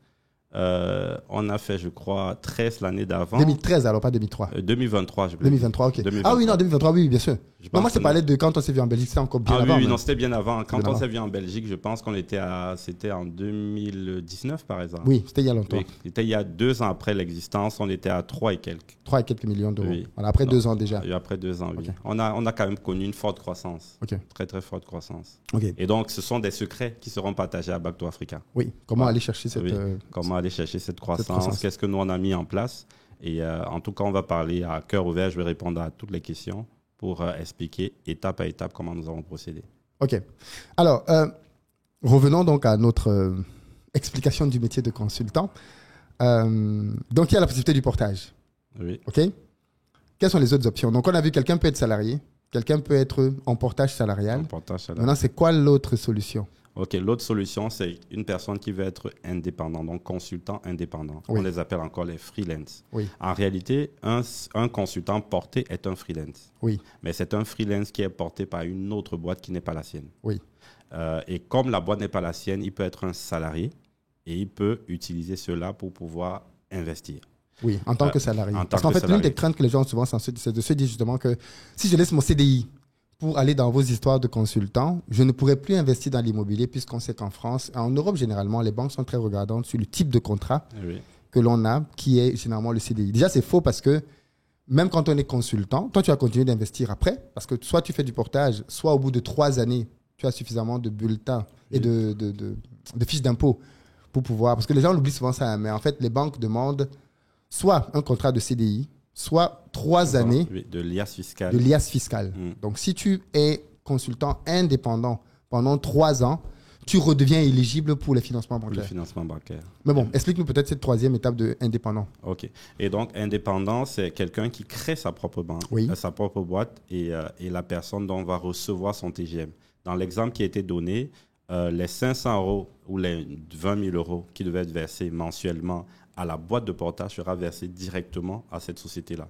On a fait, je crois, 13 l'année d'avant. 2013, alors pas 2003. 2023, je veux 2023, ok. 2023. Ah oui, non, 2023, oui, bien sûr. Moi, c'est parlé de quand on s'est vu en Belgique, c'est encore bien avant. Oui, non, c'était bien avant. Quand on s'est vu en Belgique, je pense qu'on était c'était en 2019, par exemple. Oui, c'était il y a longtemps. Oui, c'était il y a 2 ans après l'existence, on était à 3 et quelques. 3 et quelques millions d'euros. Oui. Voilà, après 2 ans déjà. Et après 2 ans, oui. Okay. On a quand même connu une forte croissance. Okay. Très, très forte croissance. Okay. Et donc, ce sont des secrets qui seront partagés à Back to Africa. Oui, comment aller chercher cette... Comment aller chercher cette croissance. Qu'est-ce que nous, on a mis en place. Et en tout cas, on va parler à cœur ouvert. Je vais répondre à toutes les questions pour expliquer étape à étape comment nous avons procédé. OK. Alors, revenons donc à notre explication du métier de consultant. Donc, il y a la possibilité du portage. Oui. OK? Quelles sont les autres options? Donc, on a vu quelqu'un peut être salarié, quelqu'un peut être en portage salarial. Maintenant, c'est quoi l'autre solution? OK, l'autre solution, c'est une personne qui veut être indépendant, donc consultant indépendant. Oui. On les appelle encore les freelance. Oui. En réalité, un consultant porté est un freelance. Oui. Mais c'est un freelance qui est porté par une autre boîte qui n'est pas la sienne. Oui. Et comme la boîte n'est pas la sienne, il peut être un salarié et il peut utiliser cela pour pouvoir investir. Oui, en tant que salarié. En tant Parce qu'en que fait, l'une des craintes que les gens ont souvent, c'est de se dire justement que si je laisse mon CDI pour aller dans vos histoires de consultants, je ne pourrais plus investir dans l'immobilier puisqu'on sait qu'en France, en Europe généralement, les banques sont très regardantes sur le type de contrat que l'on a, qui est généralement le CDI. Déjà, c'est faux parce que même quand on est consultant, toi, tu vas continuer d'investir après parce que soit tu fais du portage, soit au bout de 3 années, tu as suffisamment de bulletins et de fiches d'impôt pour pouvoir... Parce que les gens l'oublient souvent ça, mais en fait, les banques demandent soit un contrat de CDI, soit 3 années de l'IAS fiscal. De l'IAS fiscal. Donc, si tu es consultant indépendant pendant 3 ans, tu redeviens éligible pour les financements bancaires. Le financement bancaire. Mais bon, explique-nous peut-être cette 3e étape de indépendant. OK. Et donc, indépendant, c'est quelqu'un qui crée sa propre banque, sa propre boîte et la personne dont on va recevoir son TGM. Dans l'exemple qui a été donné, les 500 euros ou les 20 000 euros qui devaient être versés mensuellement à la boîte de portage sera versé directement à cette société-là.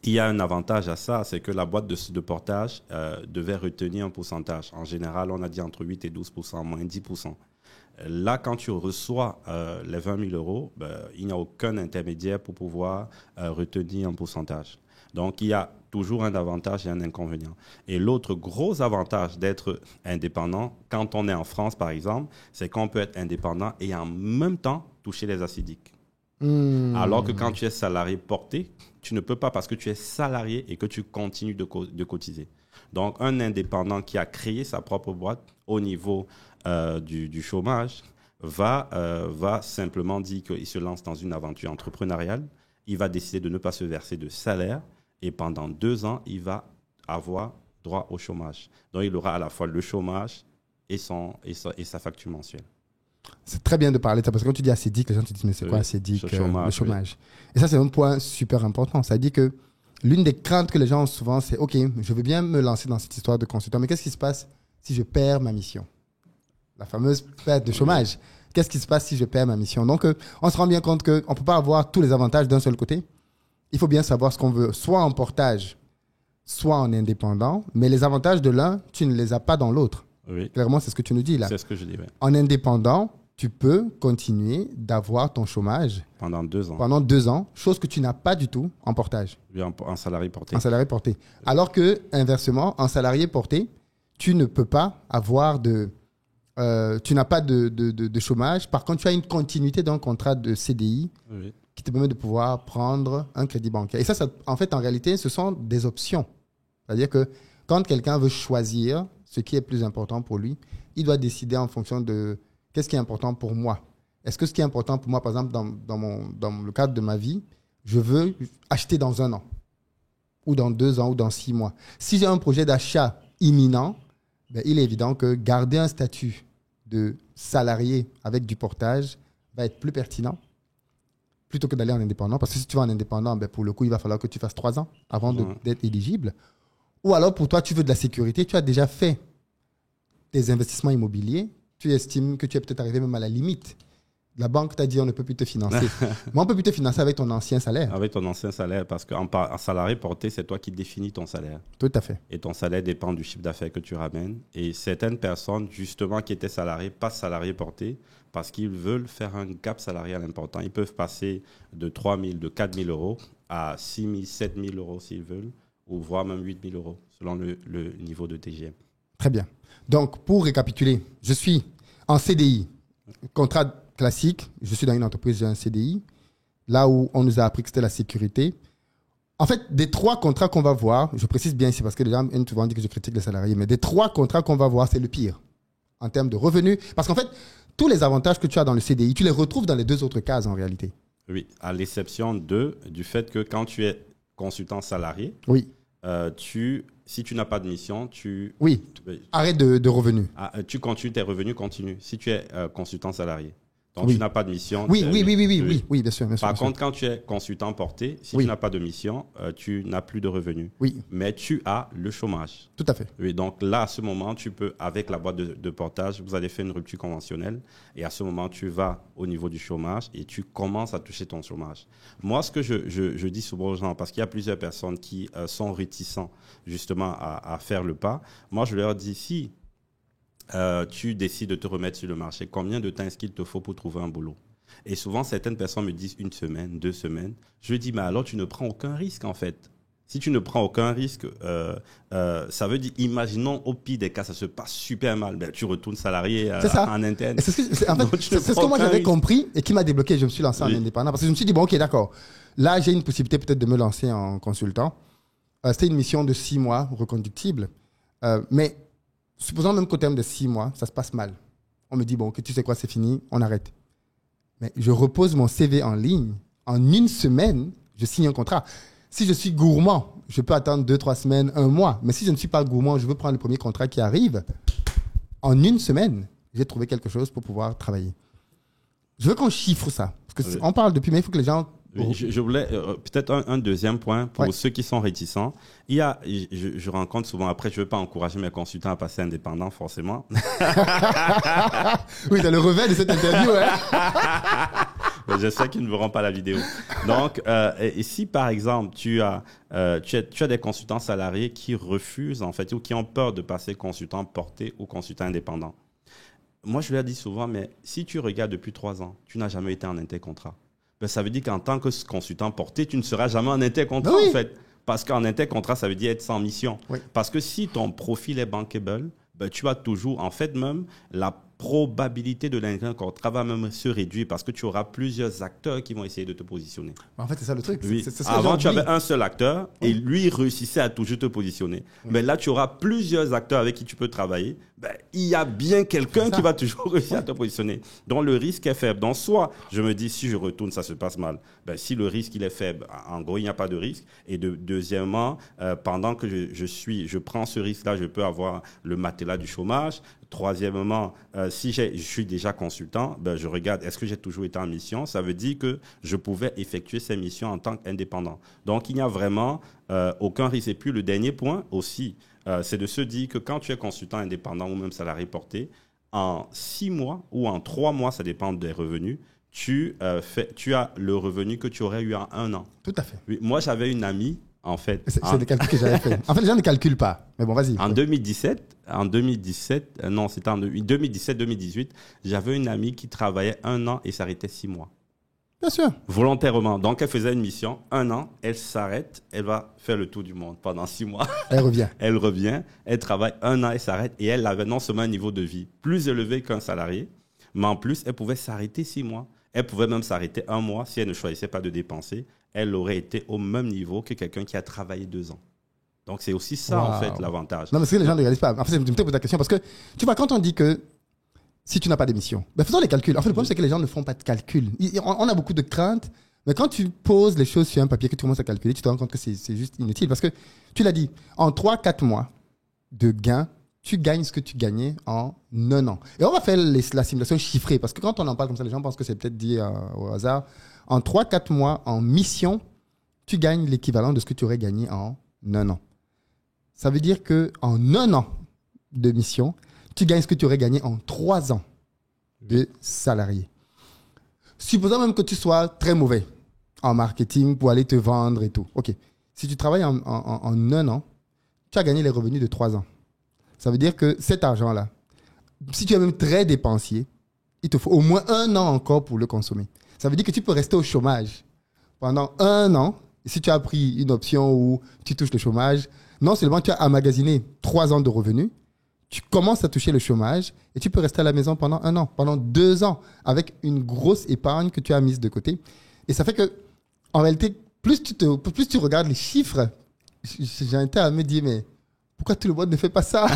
Il y a un avantage à ça, c'est que la boîte de portage devait retenir un pourcentage. En général, on a dit entre 8 et 12%, moins 10%. Là, quand tu reçois les 20 000 euros, il n'y a aucun intermédiaire pour pouvoir retenir un pourcentage. Donc, il y a toujours un avantage et un inconvénient. Et l'autre gros avantage d'être indépendant, quand on est en France, par exemple, c'est qu'on peut être indépendant et en même temps toucher les acidiques. Alors que quand tu es salarié porté, tu ne peux pas parce que tu es salarié et que tu continues de cotiser. Donc, un indépendant qui a créé sa propre boîte au niveau du chômage va simplement dire qu'il se lance dans une aventure entrepreneuriale. Il va décider de ne pas se verser de salaire et pendant 2 ans, il va avoir droit au chômage. Donc, il aura à la fois le chômage et sa facture mensuelle. C'est très bien de parler de ça, parce que quand tu dis ACDIC, les gens te disent, mais c'est quoi ACDIC, le chômage. Et ça, c'est un point super important. Ça dit que l'une des craintes que les gens ont souvent, c'est, OK, je veux bien me lancer dans cette histoire de consultant, mais qu'est-ce qui se passe si je perds ma mission? La fameuse perte de chômage. Qu'est-ce qui se passe si je perds ma mission? Donc, on se rend bien compte qu'on ne peut pas avoir tous les avantages d'un seul côté. Il faut bien savoir ce qu'on veut, soit en portage, soit en indépendant, mais les avantages de l'un, tu ne les as pas dans l'autre. Oui. Clairement, c'est ce que tu nous dis là. C'est ce que je dis, oui. En indépendant, tu peux continuer d'avoir ton chômage pendant 2 ans. Pendant 2 ans, chose que tu n'as pas du tout en portage. Oui, en salarié porté. En salarié porté. Alors que, inversement, en salarié porté, tu ne peux pas avoir tu n'as pas de chômage. Par contre, tu as une continuité d'un contrat de CDI qui te permet de pouvoir prendre un crédit bancaire. Et ça, en fait, en réalité, ce sont des options. C'est-à-dire que quand quelqu'un veut choisir ce qui est plus important pour lui, il doit décider en fonction de qu'est-ce qui est important pour moi. Est-ce que ce qui est important pour moi, par exemple, dans le cadre de ma vie, je veux acheter dans 1 an, ou dans 2 ans, ou dans 6 mois. Si j'ai un projet d'achat imminent, ben, il est évident que garder un statut de salarié avec du portage va être plus pertinent plutôt que d'aller en indépendant. Parce que si tu vas en indépendant, ben, pour le coup, il va falloir que tu fasses 3 ans avant d'être éligible. Ou alors, pour toi, tu veux de la sécurité, tu as déjà fait tes investissements immobiliers, tu estimes que tu es peut-être arrivé même à la limite. La banque t'a dit on ne peut plus te financer. Mais on peut plus te financer avec ton ancien salaire. Avec ton ancien salaire, parce qu'en salarié porté, c'est toi qui définis ton salaire. Tout à fait. Et ton salaire dépend du chiffre d'affaires que tu ramènes. Et certaines personnes, justement, qui étaient salariées, passent salarié porté parce qu'ils veulent faire un gap salarial important. Ils peuvent passer de 3 000, de 4 000 euros à 6 000, 7 000 euros s'ils veulent, ou voire même 8 000 euros, selon le niveau de TGM. Très bien. Donc, pour récapituler, je suis en CDI, contrat classique, je suis dans une entreprise, j'ai un CDI, là où on nous a appris que c'était la sécurité. En fait, des 3 contrats qu'on va voir, je précise bien ici parce que les gens viennent souvent dire que je critique les salariés, mais des 3 contrats qu'on va voir, c'est le pire en termes de revenus. Parce qu'en fait, tous les avantages que tu as dans le CDI, tu les retrouves dans les 2 autres cases en réalité. Oui, à l'exception du fait que quand tu es consultant salarié, oui. Si tu n'as pas de mission, Oui, arrête de revenus. Tu continues, tes revenus continuent. Si tu es consultant salarié. Donc, oui. tu n'as pas de mission. Oui, bien sûr. Par contre, quand tu es consultant porté, si tu n'as pas de mission, tu n'as plus de revenus. Oui. Mais tu as le chômage. Tout à fait. Oui, donc là, à ce moment, tu peux, avec la boîte de portage, vous allez faire une rupture conventionnelle. Et à ce moment, tu vas au niveau du chômage et tu commences à toucher ton chômage. Moi, ce que je dis souvent aux gens, parce qu'il y a plusieurs personnes qui sont réticents justement à faire le pas, moi, je leur dis, si tu décides de te remettre sur le marché, combien de temps est-ce qu'il te faut pour trouver un boulot? Et souvent, certaines personnes me disent 1 semaine, 2 semaines. Je dis, mais alors tu ne prends aucun risque en fait. Si tu ne prends aucun risque, ça veut dire, imaginons au pire des cas, ça se passe super mal. Ben, tu retournes salarié en interne. C'est ce que moi j'avais compris et qui m'a débloqué. Je me suis lancé en indépendant parce que je me suis dit, bon, ok, d'accord. Là, j'ai une possibilité peut-être de me lancer en consultant. C'était une mission de 6 mois, reconductible. Mais supposons même qu'au terme de 6 mois, ça se passe mal. On me dit, bon, que tu sais quoi, c'est fini, on arrête. Mais je repose mon CV en ligne. En 1 semaine, je signe un contrat. Si je suis gourmand, je peux attendre 2-3 semaines, 1 mois. Mais si je ne suis pas gourmand, je veux prendre le premier contrat qui arrive. En 1 semaine, j'ai trouvé quelque chose pour pouvoir travailler. Je veux qu'on chiffre ça. Parce qu'on parle depuis, mais il faut que les gens... Oui, je voulais peut-être un deuxième point pour ceux qui sont réticents. Je rencontre souvent, après, je ne veux pas encourager mes consultants à passer indépendants, forcément. Oui, tu as le revers de cette interview. Je sais qu'ils ne verront pas la vidéo. Donc, et si par exemple, tu as des consultants salariés qui refusent, en fait, ou qui ont peur de passer consultant porté ou consultant indépendant. Moi, je leur dis souvent, mais si tu regardes depuis 3 ans, tu n'as jamais été en intercontrat. Ben, ça veut dire qu'en tant que consultant porté, tu ne seras jamais en intercontrat, en fait. Parce qu'en intercontrat, ça veut dire être sans mission. Oui. Parce que si ton profil est bankable, ben, tu as toujours, en fait, même, probabilité de l'inclin contrat va même se réduire parce que tu auras plusieurs acteurs qui vont essayer de te positionner. En fait, c'est ça le truc. Oui. C'est Avant, tu avais un seul acteur et lui, il réussissait à toujours te positionner. Mais là, tu auras plusieurs acteurs avec qui tu peux travailler. Il y a bien quelqu'un qui va toujours réussir à te positionner. Donc, le risque est faible. Donc, soit je me dis, si je retourne, ça se passe mal. Si le risque, il est faible, en gros, il n'y a pas de risque. Et deuxièmement, pendant que je prends ce risque-là, je peux avoir le matelas du chômage. Troisièmement, si je suis déjà consultant, je regarde, est-ce que j'ai toujours été en mission? Ça veut dire que je pouvais effectuer ces missions en tant qu'indépendant. Donc, il n'y a vraiment aucun risque. Et puis, le dernier point aussi, c'est de se dire que quand tu es consultant indépendant ou même salarié porté, en 6 mois ou en 3 mois, ça dépend des revenus, tu as le revenu que tu aurais eu en 1 an. Tout à fait. Oui, moi, j'avais une amie, en fait. C'est des calculs que j'avais fait. En fait, les gens ne calculent pas. Mais bon, vas-y. En 2017-2018, j'avais une amie qui travaillait 1 an et s'arrêtait 6 mois. Bien sûr. Volontairement. Donc, elle faisait une mission, 1 an, elle s'arrête, elle va faire le tour du monde pendant 6 mois. Elle revient. Elle revient, elle travaille 1 an, elle s'arrête et elle avait non seulement un niveau de vie plus élevé qu'un salarié, mais en plus, elle pouvait s'arrêter 6 mois. Elle pouvait même s'arrêter 1 mois si elle ne choisissait pas de dépenser. Elle aurait été au même niveau que quelqu'un qui a travaillé 2 ans. Donc, c'est aussi ça, en fait, l'avantage. Non, mais c'est que les gens ne réalisent pas. En fait, je me pose la question parce que, tu vois, quand on dit que si tu n'as pas d'émission, faisons les calculs. En fait, le problème, c'est que les gens ne font pas de calculs. On a beaucoup de craintes, mais quand tu poses les choses sur un papier, que tu commences à calculer, tu te rends compte que c'est juste inutile. Parce que, tu l'as dit, en 3-4 mois de gains, tu gagnes ce que tu gagnais en 1 an. Et on va faire la simulation chiffrée, parce que quand on en parle comme ça, les gens pensent que c'est peut-être dit au hasard. En 3-4 mois, en mission, tu gagnes l'équivalent de ce que tu aurais gagné en 1 an. Ça veut dire qu'en 1 an de mission, tu gagnes ce que tu aurais gagné en 3 ans de salarié. Supposons même que tu sois très mauvais en marketing pour aller te vendre et tout. OK. Si tu travailles en 1 an, tu as gagné les revenus de 3 ans. Ça veut dire que cet argent-là, si tu es même très dépensier, il te faut au moins 1 an encore pour le consommer. Ça veut dire que tu peux rester au chômage pendant 1 an. Et si tu as pris une option où tu touches le chômage, non seulement tu as emmagasiné 3 ans de revenus, tu commences à toucher le chômage et tu peux rester à la maison pendant 1 an, pendant 2 ans, avec une grosse épargne que tu as mise de côté. Et ça fait que, en réalité, plus tu regardes les chiffres, j'ai été à me dire, mais pourquoi tout le monde ne fait pas ça?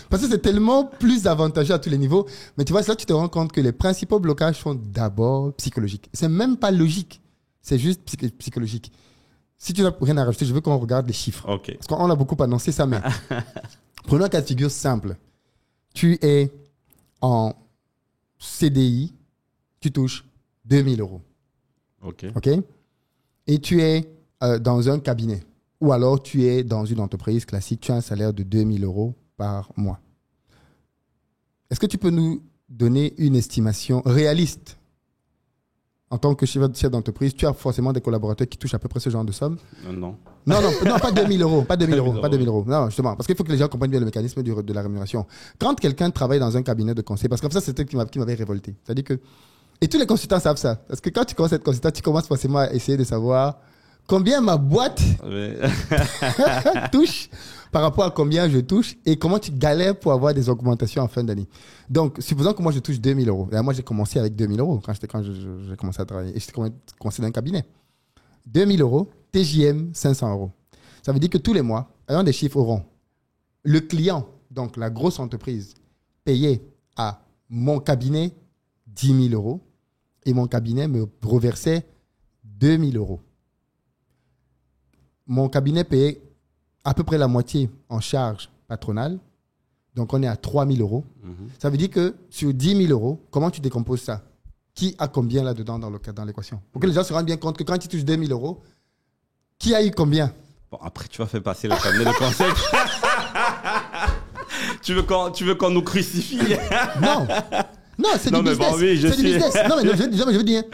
Parce que c'est tellement plus avantageux à tous les niveaux. Mais tu vois, là, tu te rends compte que les principaux blocages sont d'abord psychologiques. C'est même pas logique. C'est juste psychologique. Si tu n'as rien à rajouter, je veux qu'on regarde les chiffres. Okay. Parce qu'on a beaucoup annoncé ça, mais prenons un cas de figure simple. Tu es en CDI, tu touches 2 000 euros. OK. Et tu es dans un cabinet. Ou alors tu es dans une entreprise classique, tu as un salaire de 2 000 euros par mois. Est-ce que tu peux nous donner une estimation réaliste? En tant que chef d'entreprise, tu as forcément des collaborateurs qui touchent à peu près ce genre de somme? Non. Non, pas 2 000 euros. Pas 2 000 euros. Pas 2 000 euros. Non, justement. Parce qu'il faut que les gens comprennent bien le mécanisme de la rémunération. Quand quelqu'un travaille dans un cabinet de conseil, parce que ça, c'était ce qui m'avait révolté. C'est-à-dire que, et tous les consultants savent ça. Parce que quand tu commences à être consultant, tu commences forcément à essayer de savoir combien ma boîte touche par rapport à combien je touche et comment tu galères pour avoir des augmentations en fin d'année. Donc, supposons que moi, je touche 2 000 euros. Et là, moi, j'ai commencé avec 2 000 euros quand j'ai commencé à travailler. Et j'ai commencé dans un cabinet. 2 000 euros, TJM 500 euros. Ça veut dire que tous les mois, ayant des chiffres ronds, le client, donc la grosse entreprise, payait à mon cabinet 10 000 euros et mon cabinet me reversait 2 000 euros. Mon cabinet payait à peu près la moitié en charge patronale. Donc, on est à 3 000 euros. Ça veut dire que sur 10 000 euros, comment tu décomposes ça? Qui a combien là-dedans dans l'équation? Pour que les gens se rendent bien compte que quand tu touches 2 000 euros, qui a eu combien? Bon, après, tu vas faire passer le cabinet de conseil. Tu veux qu'on nous crucifie? Non, c'est du business. Bon, oui, c'est du business. Non, mais je veux dire...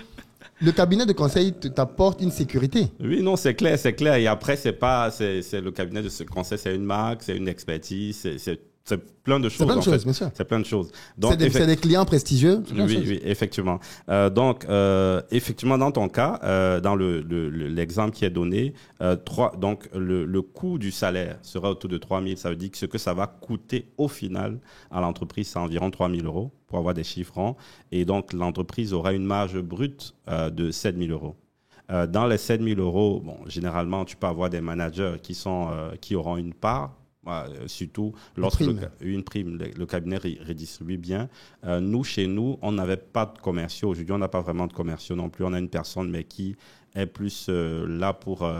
Le cabinet de conseil t'apporte une sécurité. Oui, non, c'est clair. Et après, c'est le cabinet de ce conseil, c'est une marque, c'est une expertise, c'est plein de choses. C'est plein de en choses, fait. bien sûr. C'est plein de choses. Donc, C'est des clients prestigieux. oui, oui, effectivement. Donc, effectivement, dans ton cas, dans l'exemple qui est donné, donc le coût du salaire sera autour de 3 000. Ça veut dire que ce que ça va coûter au final à l'entreprise, c'est environ 3 000 euros pour avoir des chiffres ronds. Et donc, l'entreprise aura une marge brute de 7 000 euros. Dans les 7 000 euros, bon, généralement, tu peux avoir des managers qui auront une part. Surtout lorsque une prime, le cabinet redistribue bien. Nous, chez nous, on n'avait pas de commerciaux. Aujourd'hui, on n'a pas vraiment de commerciaux non plus. On a une personne, mais qui est plus là pour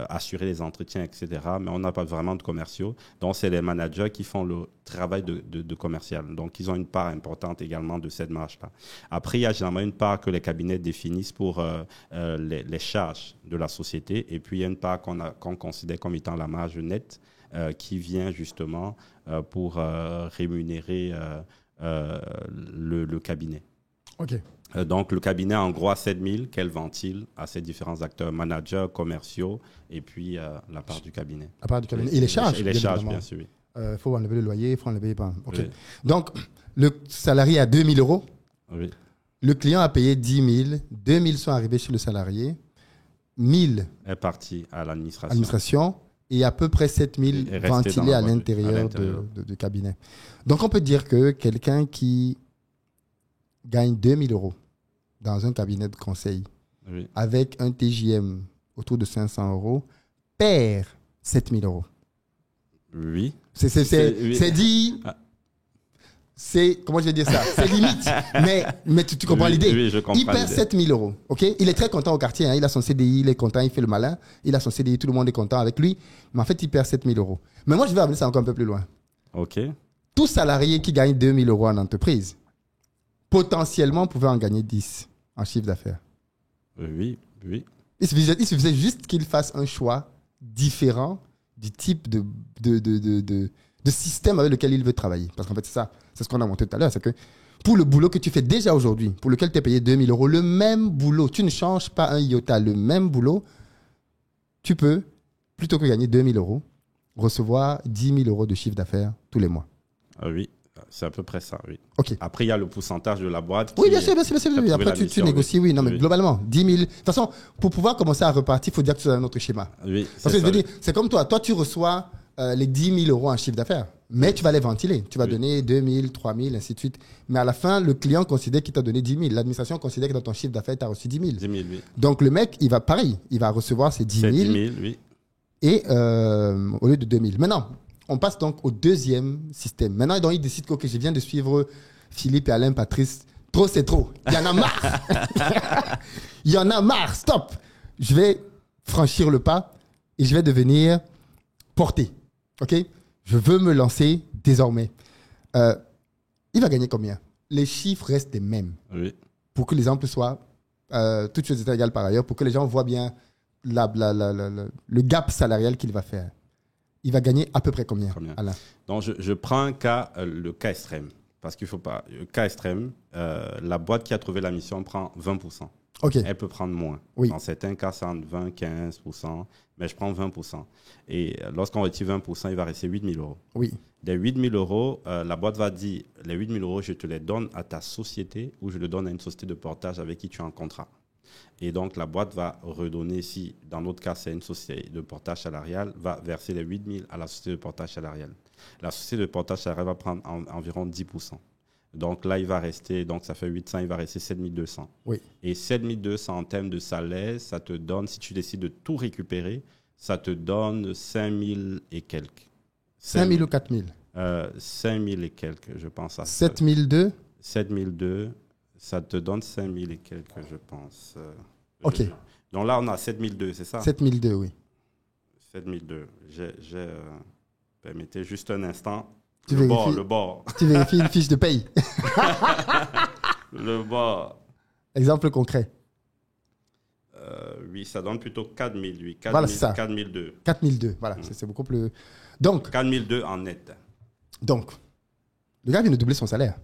assurer les entretiens, etc. Mais on n'a pas vraiment de commerciaux. Donc, c'est les managers qui font le travail de commercial. Donc, ils ont une part importante également de cette marge-là. Après, il y a généralement une part que les cabinets définissent pour les charges de la société. Et puis, il y a une part qu'on considère comme étant la marge nette, qui vient justement pour rémunérer le cabinet. OK. Donc, le cabinet, en gros, a 7 000 qu'elle ventile à ses différents acteurs, managers, commerciaux, et puis la part du cabinet. La part du cabinet. Et les charges. Et les charges, bien sûr, oui. Il faut enlever le loyer, il faut enlever pas. OK. Oui. Donc, le salarié a 2 000 euros. Oui. Le client a payé 10 000. 2 000 sont arrivés chez le salarié. 1 000 est parti à l'administration. Administration. Et à peu près 7 000 ventilés à l'intérieur du cabinet. Donc, on peut dire que quelqu'un qui gagne 2 000 euros dans un cabinet de conseil, oui, avec un TJM autour de 500 euros, perd 7 000 euros. Oui. C'est dit... Comment je vais dire ça? C'est limite. Mais tu comprends l'idée. Oui, je comprends il perd 7 000 euros. Okay? Il est très content au quartier. Hein. Il a son CDI, il est content, il fait le malin. Il a son CDI, tout le monde est content avec lui. Mais en fait, il perd 7 000 euros. Mais moi, je vais amener ça encore un peu plus loin. OK. Tout salarié qui gagne 2 000 euros en entreprise, potentiellement, pouvait en gagner 10 en chiffre d'affaires. Oui, oui. Il suffisait juste qu'il fasse un choix différent du type de système avec lequel il veut travailler. Parce qu'en fait, c'est ça. C'est ce qu'on a montré tout à l'heure. C'est que pour le boulot que tu fais déjà aujourd'hui, pour lequel tu es payé 2 000 euros, le même boulot, tu ne changes pas un iota, le même boulot, tu peux, plutôt que gagner 2 000 euros, recevoir 10 000 euros de chiffre d'affaires tous les mois. Oui, c'est à peu près ça, oui. OK. Après, il y a le pourcentage de la boîte. Oui, bien sûr. Oui. Après, tu négocies, oui. Non, mais globalement, 10 000. De toute façon, pour pouvoir commencer à repartir, il faut dire que tu as un autre schéma. Oui, parce que je veux dire, c'est comme toi. Toi, tu reçois les 10 000 euros en chiffre d'affaires. Mais tu vas les ventiler. Tu vas donner 2 000, 3 000, ainsi de suite. Mais à la fin, le client considère qu'il t'a donné 10 000. L'administration considère que dans ton chiffre d'affaires, tu as reçu 10 000. 10 000, oui. Donc, le mec, il va pareil. Il va recevoir ses 10 000. 10 000, oui. Et au lieu de 2 000. Maintenant, on passe donc au deuxième système. Maintenant, donc, il décide que je viens de suivre Philippe et Alain Patrice. Trop, c'est trop. Il y en a marre. Il y en a marre. Stop. Je vais franchir le pas et je vais devenir porté. OK? Je veux me lancer désormais. Il va gagner combien? Les chiffres restent les mêmes. Oui. Pour que l'exemple soit toutes choses étant égales par ailleurs, pour que les gens voient bien le gap salarial qu'il va faire. Il va gagner à peu près combien, Alain? Donc, je prends le cas extrême. Parce qu'il ne faut pas... Le cas extrême, la boîte qui a trouvé la mission prend 20%. Okay. Elle peut prendre moins. Oui. Dans certains cas, c'est entre 20, 15%, mais je prends 20%. Et lorsqu'on retire 20%, il va rester 8 000 euros. Oui. Des 8 000 euros, la boîte va dire, les 8 000 euros, je te les donne à ta société ou je les donne à une société de portage avec qui tu as un contrat. Et donc, la boîte va redonner, si dans notre cas, c'est une société de portage salarial, va verser les 8 000 à la société de portage salarial. La société de portage salarial va prendre environ 10%. Donc là, il va rester, donc ça fait 800, il va rester 7 200. Oui. Et 7 200 en termes de salaire, ça te donne, si tu décides de tout récupérer, ça te donne 5 000 et quelques. 5 000 ou 4 000? 5 000 et quelques, je pense. 7 002? 7 002, ça te donne 5 000 et quelques, je pense. OK. Donc là, on a 7 002, c'est ça? 7 002, oui. 7 002. Permettez juste un instant. Le bord. Tu vérifies une fiche de paye. Le bord. Exemple concret. Oui, ça donne plutôt 4 000, oui. 4 voilà, 000, c'est ça. 4 002. 4 002, voilà. C'est beaucoup plus... Donc... 4 002 en net. Donc, le gars vient de doubler son salaire.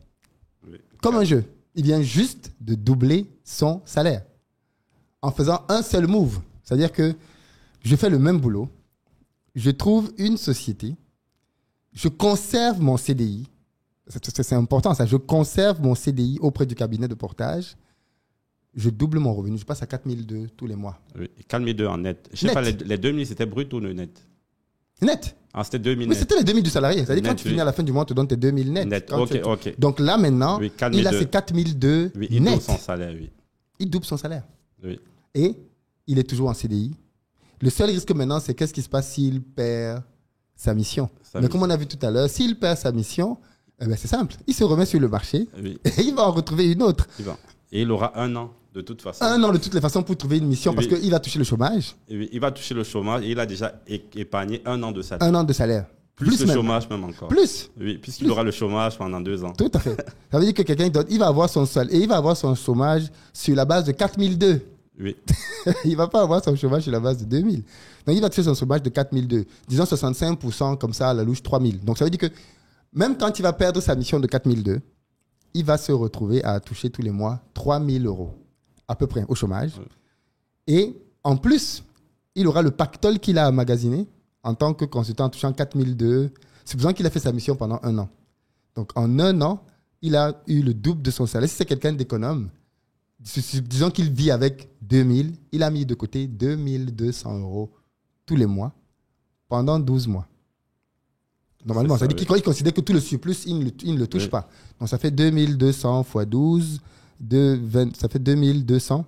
Oui. Comme un jeu. Il vient juste de doubler son salaire. En faisant un seul move. C'est-à-dire que je fais le même boulot. Je trouve une société. je conserve mon CDI. C'est important ça. Je conserve mon CDI auprès du cabinet de portage. Je double mon revenu. Je passe à 4 200 tous les mois. Oui. 4 200 en net. Je sais pas, les 2 000, c'était brut ou le net? Net. Ah, c'était 2 000 Oui, net. c'était les 2 000 du salarié. C'est-à-dire Net, quand tu finis à la fin du mois, on te donne tes 2 000 net. Net. Ok. Donc là, maintenant, Oui, 4 il a 200. ses 4 200 Oui, il double net. son salaire, oui. Il double son salaire. Oui. Et il est toujours en CDI. Le seul risque maintenant, c'est qu'est-ce qui se passe s'il perd sa mission. Mais comme on a vu tout à l'heure, s'il perd sa mission, c'est simple. Il se remet sur le marché Oui. et il va en retrouver une autre. Et il aura 1 an de toute façon. 1 an de toutes les façons pour trouver une mission parce qu'il va toucher le chômage. Oui, il va toucher le chômage et il a déjà épargné 1 an de salaire. 1 an de salaire. Plus le même. chômage même encore. Plus. Oui, puisqu'il aura le chômage pendant 2 ans. Tout à fait. Ça veut dire que quelqu'un d'autre, il va avoir son salaire et il va avoir son chômage sur la base de 4 200. Oui. Il ne va pas avoir son chômage sur la base de 2 000. Donc, il va toucher son chômage de 4 200. Disons 65% comme ça à la louche 3 000. Donc, ça veut dire que même quand il va perdre sa mission de 4 200, il va se retrouver à toucher tous les mois 3 000 € à peu près au chômage. Oui. Et en plus, il aura le pactole qu'il a emmagasiné en tant que consultant en touchant 4 200. C'est besoin qu'il a fait sa mission pendant 1 an. Donc, en 1 an, il a eu le double de son salaire. Si c'est quelqu'un d'économe, disons qu'il vit avec 2 000, il a mis de côté 2 200 € tous les mois pendant 12 mois. Normalement, ça veut dire qu'il considère que tout le surplus, il ne le touche pas. Donc, ça fait 2 200 x 12, ça fait 2 200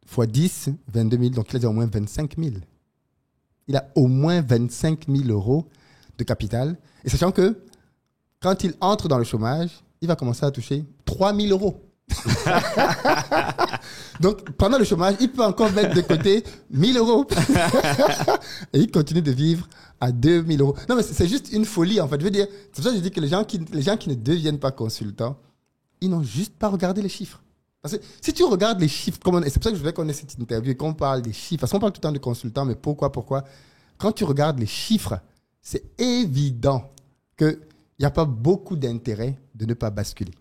x 10, 22 000. Donc, il a au moins 25 000. Il a au moins 25 000 € de capital. Et sachant que quand il entre dans le chômage, il va commencer à toucher 3 000 €. Donc, pendant le chômage, il peut encore mettre de côté 1 000 €. Et il continue de vivre à 2 000 €. Non, mais c'est juste une folie, en fait. Je veux dire, c'est pour ça que je dis que les gens qui ne deviennent pas consultants, ils n'ont juste pas regardé les chiffres. Parce que si tu regardes les chiffres, et c'est pour ça que je voulais qu'on ait cette interview et qu'on parle des chiffres, parce qu'on parle tout le temps de consultants, mais pourquoi? Quand tu regardes les chiffres, c'est évident qu'il n'y a pas beaucoup d'intérêt de ne pas basculer.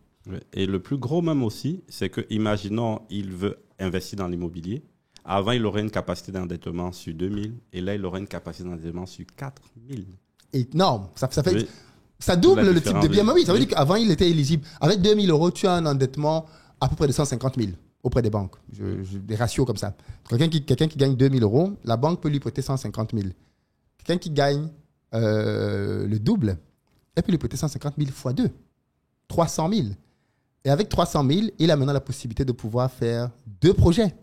Et le plus gros même aussi, c'est que, imaginons, il veut investir dans l'immobilier. Avant, il aurait une capacité d'endettement sur 2 000 et là, il aurait une capacité d'endettement sur 4 000. Énorme. Ça double le type de bien. Mais oui, ça veut dire qu'avant, il était éligible. Avec 2 000 €, tu as un endettement à peu près de 150 000 auprès des banques. Des ratios comme ça. Quelqu'un qui gagne 2 000 €, la banque peut lui prêter 150 000. Quelqu'un qui gagne le double, elle peut lui prêter 150 000 x 2. 300 000. Et avec 300 000, il a maintenant la possibilité de pouvoir faire 2 projets.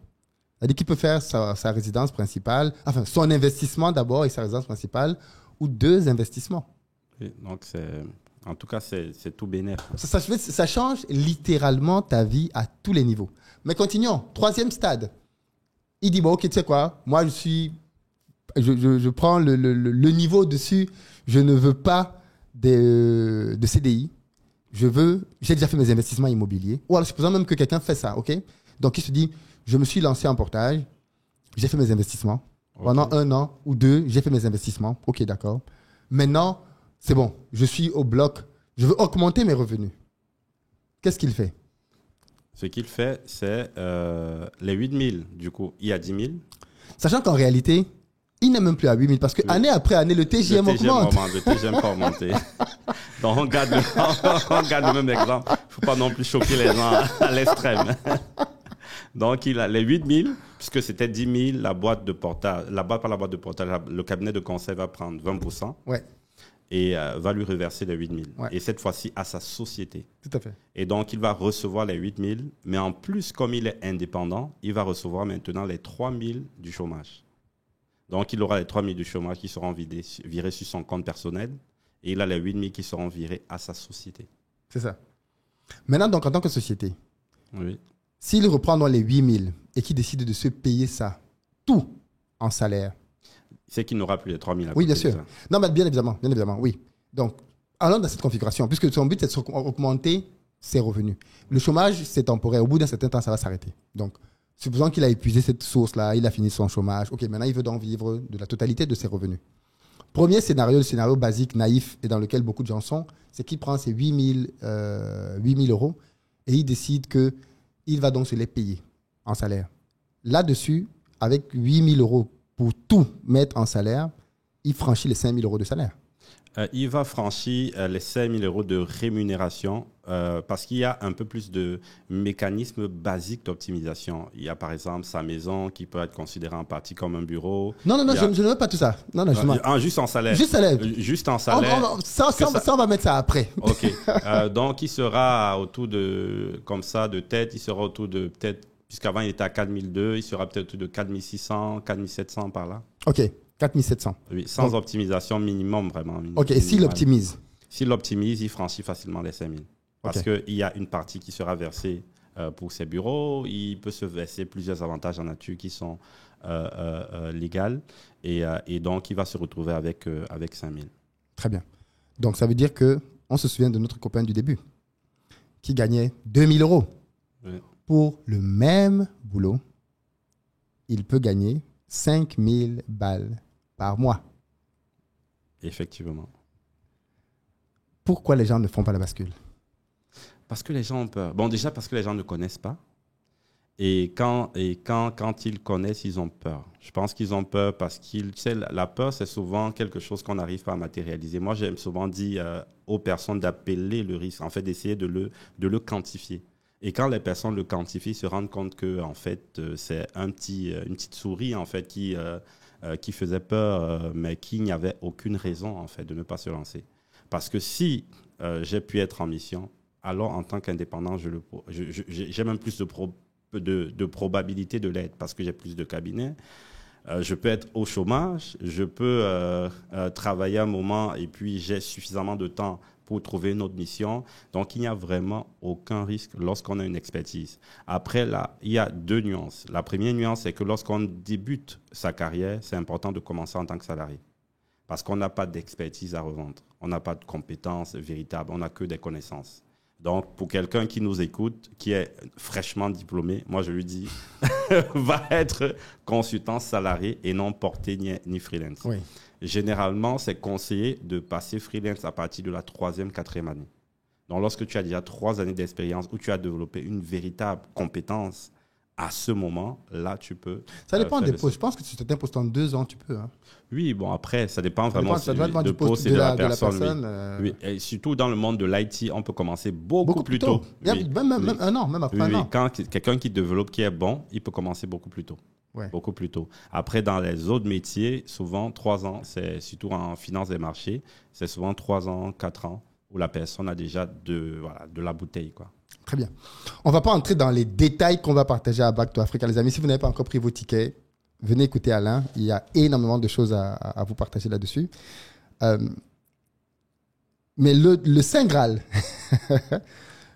C'est-à-dire qu'il peut faire sa résidence principale, enfin son investissement d'abord et sa résidence principale, ou 2 investissements. Oui, donc, en tout cas, c'est tout bénéfice. Ça change littéralement ta vie à tous les niveaux. Mais continuons. 3e stade. Il dit, bon, ok, tu sais quoi, moi je prends le niveau dessus, je ne veux pas de CDI. J'ai déjà fait mes investissements immobiliers. Ou alors, supposons même que quelqu'un fait ça, ok? Donc, il se dit, je me suis lancé en portage, j'ai fait mes investissements. Okay. Pendant 1 an ou 2, j'ai fait mes investissements. Ok, d'accord. Maintenant, c'est bon, je suis au bloc, je veux augmenter mes revenus. Qu'est-ce qu'il fait? Ce qu'il fait, c'est les 8 000, du coup, il y a 10 000. Sachant qu'en réalité, il n'est même plus à 8 000 parce que année après année, le TGM augmente. Le TGM pas augmenté. Donc, on garde le même exemple. Il ne faut pas non plus choquer les gens à l'extrême. Donc, il a les 8 000, puisque c'était 10 000, la boîte de portage, le cabinet de conseil va prendre 20%. Ouais. Et va lui reverser les 8 000. Ouais. Et cette fois-ci, à sa société. Tout à fait. Et donc, il va recevoir les 8 000, mais en plus, comme il est indépendant, il va recevoir maintenant les 3 000 du chômage. Donc, il aura les 3 000 du chômage qui seront virés sur son compte personnel et il a les 8 000 qui seront virés à sa société. C'est ça. Maintenant, donc, en tant que société, oui. S'il reprend dans les 8 000 et qu'il décide de se payer ça, tout en salaire. C'est qu'il n'aura plus les 3 000 à Oui, bien sûr. Non, mais bien évidemment, oui. Donc, allons dans cette configuration, puisque son but, c'est d'augmenter ses revenus. Le chômage, c'est temporaire. Au bout d'un certain temps, ça va s'arrêter. Donc, supposons qu'il a épuisé cette source-là, il a fini son chômage. OK, maintenant, il veut donc vivre de la totalité de ses revenus. Premier scénario, le scénario basique, naïf, et dans lequel beaucoup de gens sont, c'est qu'il prend ses 8 000 € et il décide qu'il va donc se les payer en salaire. Là-dessus, avec 8 000 € pour tout mettre en salaire, il franchit les 5 000 € de salaire. Il va franchir les 5 000 euros de rémunération parce qu'il y a un peu plus de mécanismes basiques d'optimisation. Il y a par exemple sa maison qui peut être considérée en partie comme un bureau. Non, je ne veux pas tout ça. Non, justement. Juste en salaire. Juste salaire. Juste en salaire. Ça, on va mettre ça après. OK. Donc, il sera autour de, comme ça, de tête, il sera autour de peut-être, puisqu'avant il était à 4 200, il sera peut-être autour de 4 600, 4 700 par là. OK. 4 700. Oui, sans optimisation minimum, vraiment. OK, s'il optimise. S'il optimise, il franchit facilement les 5 000. Parce qu'il y a une partie qui sera versée pour ses bureaux. Il peut se verser plusieurs avantages en nature qui sont légaux. Et donc, il va se retrouver avec 5 000. Très bien. Donc, ça veut dire qu'on se souvient de notre copain du début qui gagnait 2 000 euros. Oui. Pour le même boulot, il peut gagner 5 000 balles par mois. Effectivement. Pourquoi les gens ne font pas la bascule? Parce que les gens ont peur. Bon, déjà parce que les gens ne connaissent pas. Et quand ils connaissent, ils ont peur. Je pense qu'ils ont peur parce qu'ils... Tu sais, la peur, c'est souvent quelque chose qu'on n'arrive pas à matérialiser. Moi, j'aime souvent dire aux personnes d'appeler le risque, en fait, d'essayer de le quantifier. Et quand les personnes le quantifient, ils se rendent compte que, en fait, c'est une petite souris, en fait, qui faisait peur, mais qui n'y avait aucune raison, en fait, de ne pas se lancer. Parce que si j'ai pu être en mission, alors en tant qu'indépendant, j'ai même plus de probabilité de l'être parce que j'ai plus de cabinets. Je peux être au chômage, je peux travailler un moment et puis j'ai suffisamment de temps pour trouver une autre mission. Donc, il n'y a vraiment aucun risque lorsqu'on a une expertise. Après, là, il y a deux nuances. La première nuance, c'est que lorsqu'on débute sa carrière, c'est important de commencer en tant que salarié. Parce qu'on n'a pas d'expertise à revendre. On n'a pas de compétences véritables. On n'a que des connaissances. Donc, pour quelqu'un qui nous écoute, qui est fraîchement diplômé, moi, je lui dis, va être consultant salarié et non porté ni freelance. Oui. Généralement, c'est conseillé de passer freelance à partir de la 3e, 4e année. Donc, lorsque tu as déjà 3 années d'expérience où tu as développé une véritable compétence, à ce moment, là, tu peux... Ça dépend des postes. Je pense que si tu t'imposes en 2 ans, tu peux. Hein. Oui, bon, après, ça dépend vraiment ça dépend du poste et de la personne. Oui. Oui. Et surtout dans le monde de l'IT, on peut commencer beaucoup plus tôt. Oui. Même un an, même après un an. Quand quelqu'un qui développe, qui est bon, il peut commencer beaucoup plus tôt. Ouais. Beaucoup plus tôt. Après, dans les autres métiers, souvent 3 ans, c'est surtout en finance des marchés, c'est souvent 3 ans, 4 ans, où la personne a déjà de la bouteille, quoi. Très bien. On ne va pas entrer dans les détails qu'on va partager à Back to Africa. Les amis, si vous n'avez pas encore pris vos tickets, venez écouter Alain. Il y a énormément de choses à vous partager là-dessus. Mais le Saint Graal,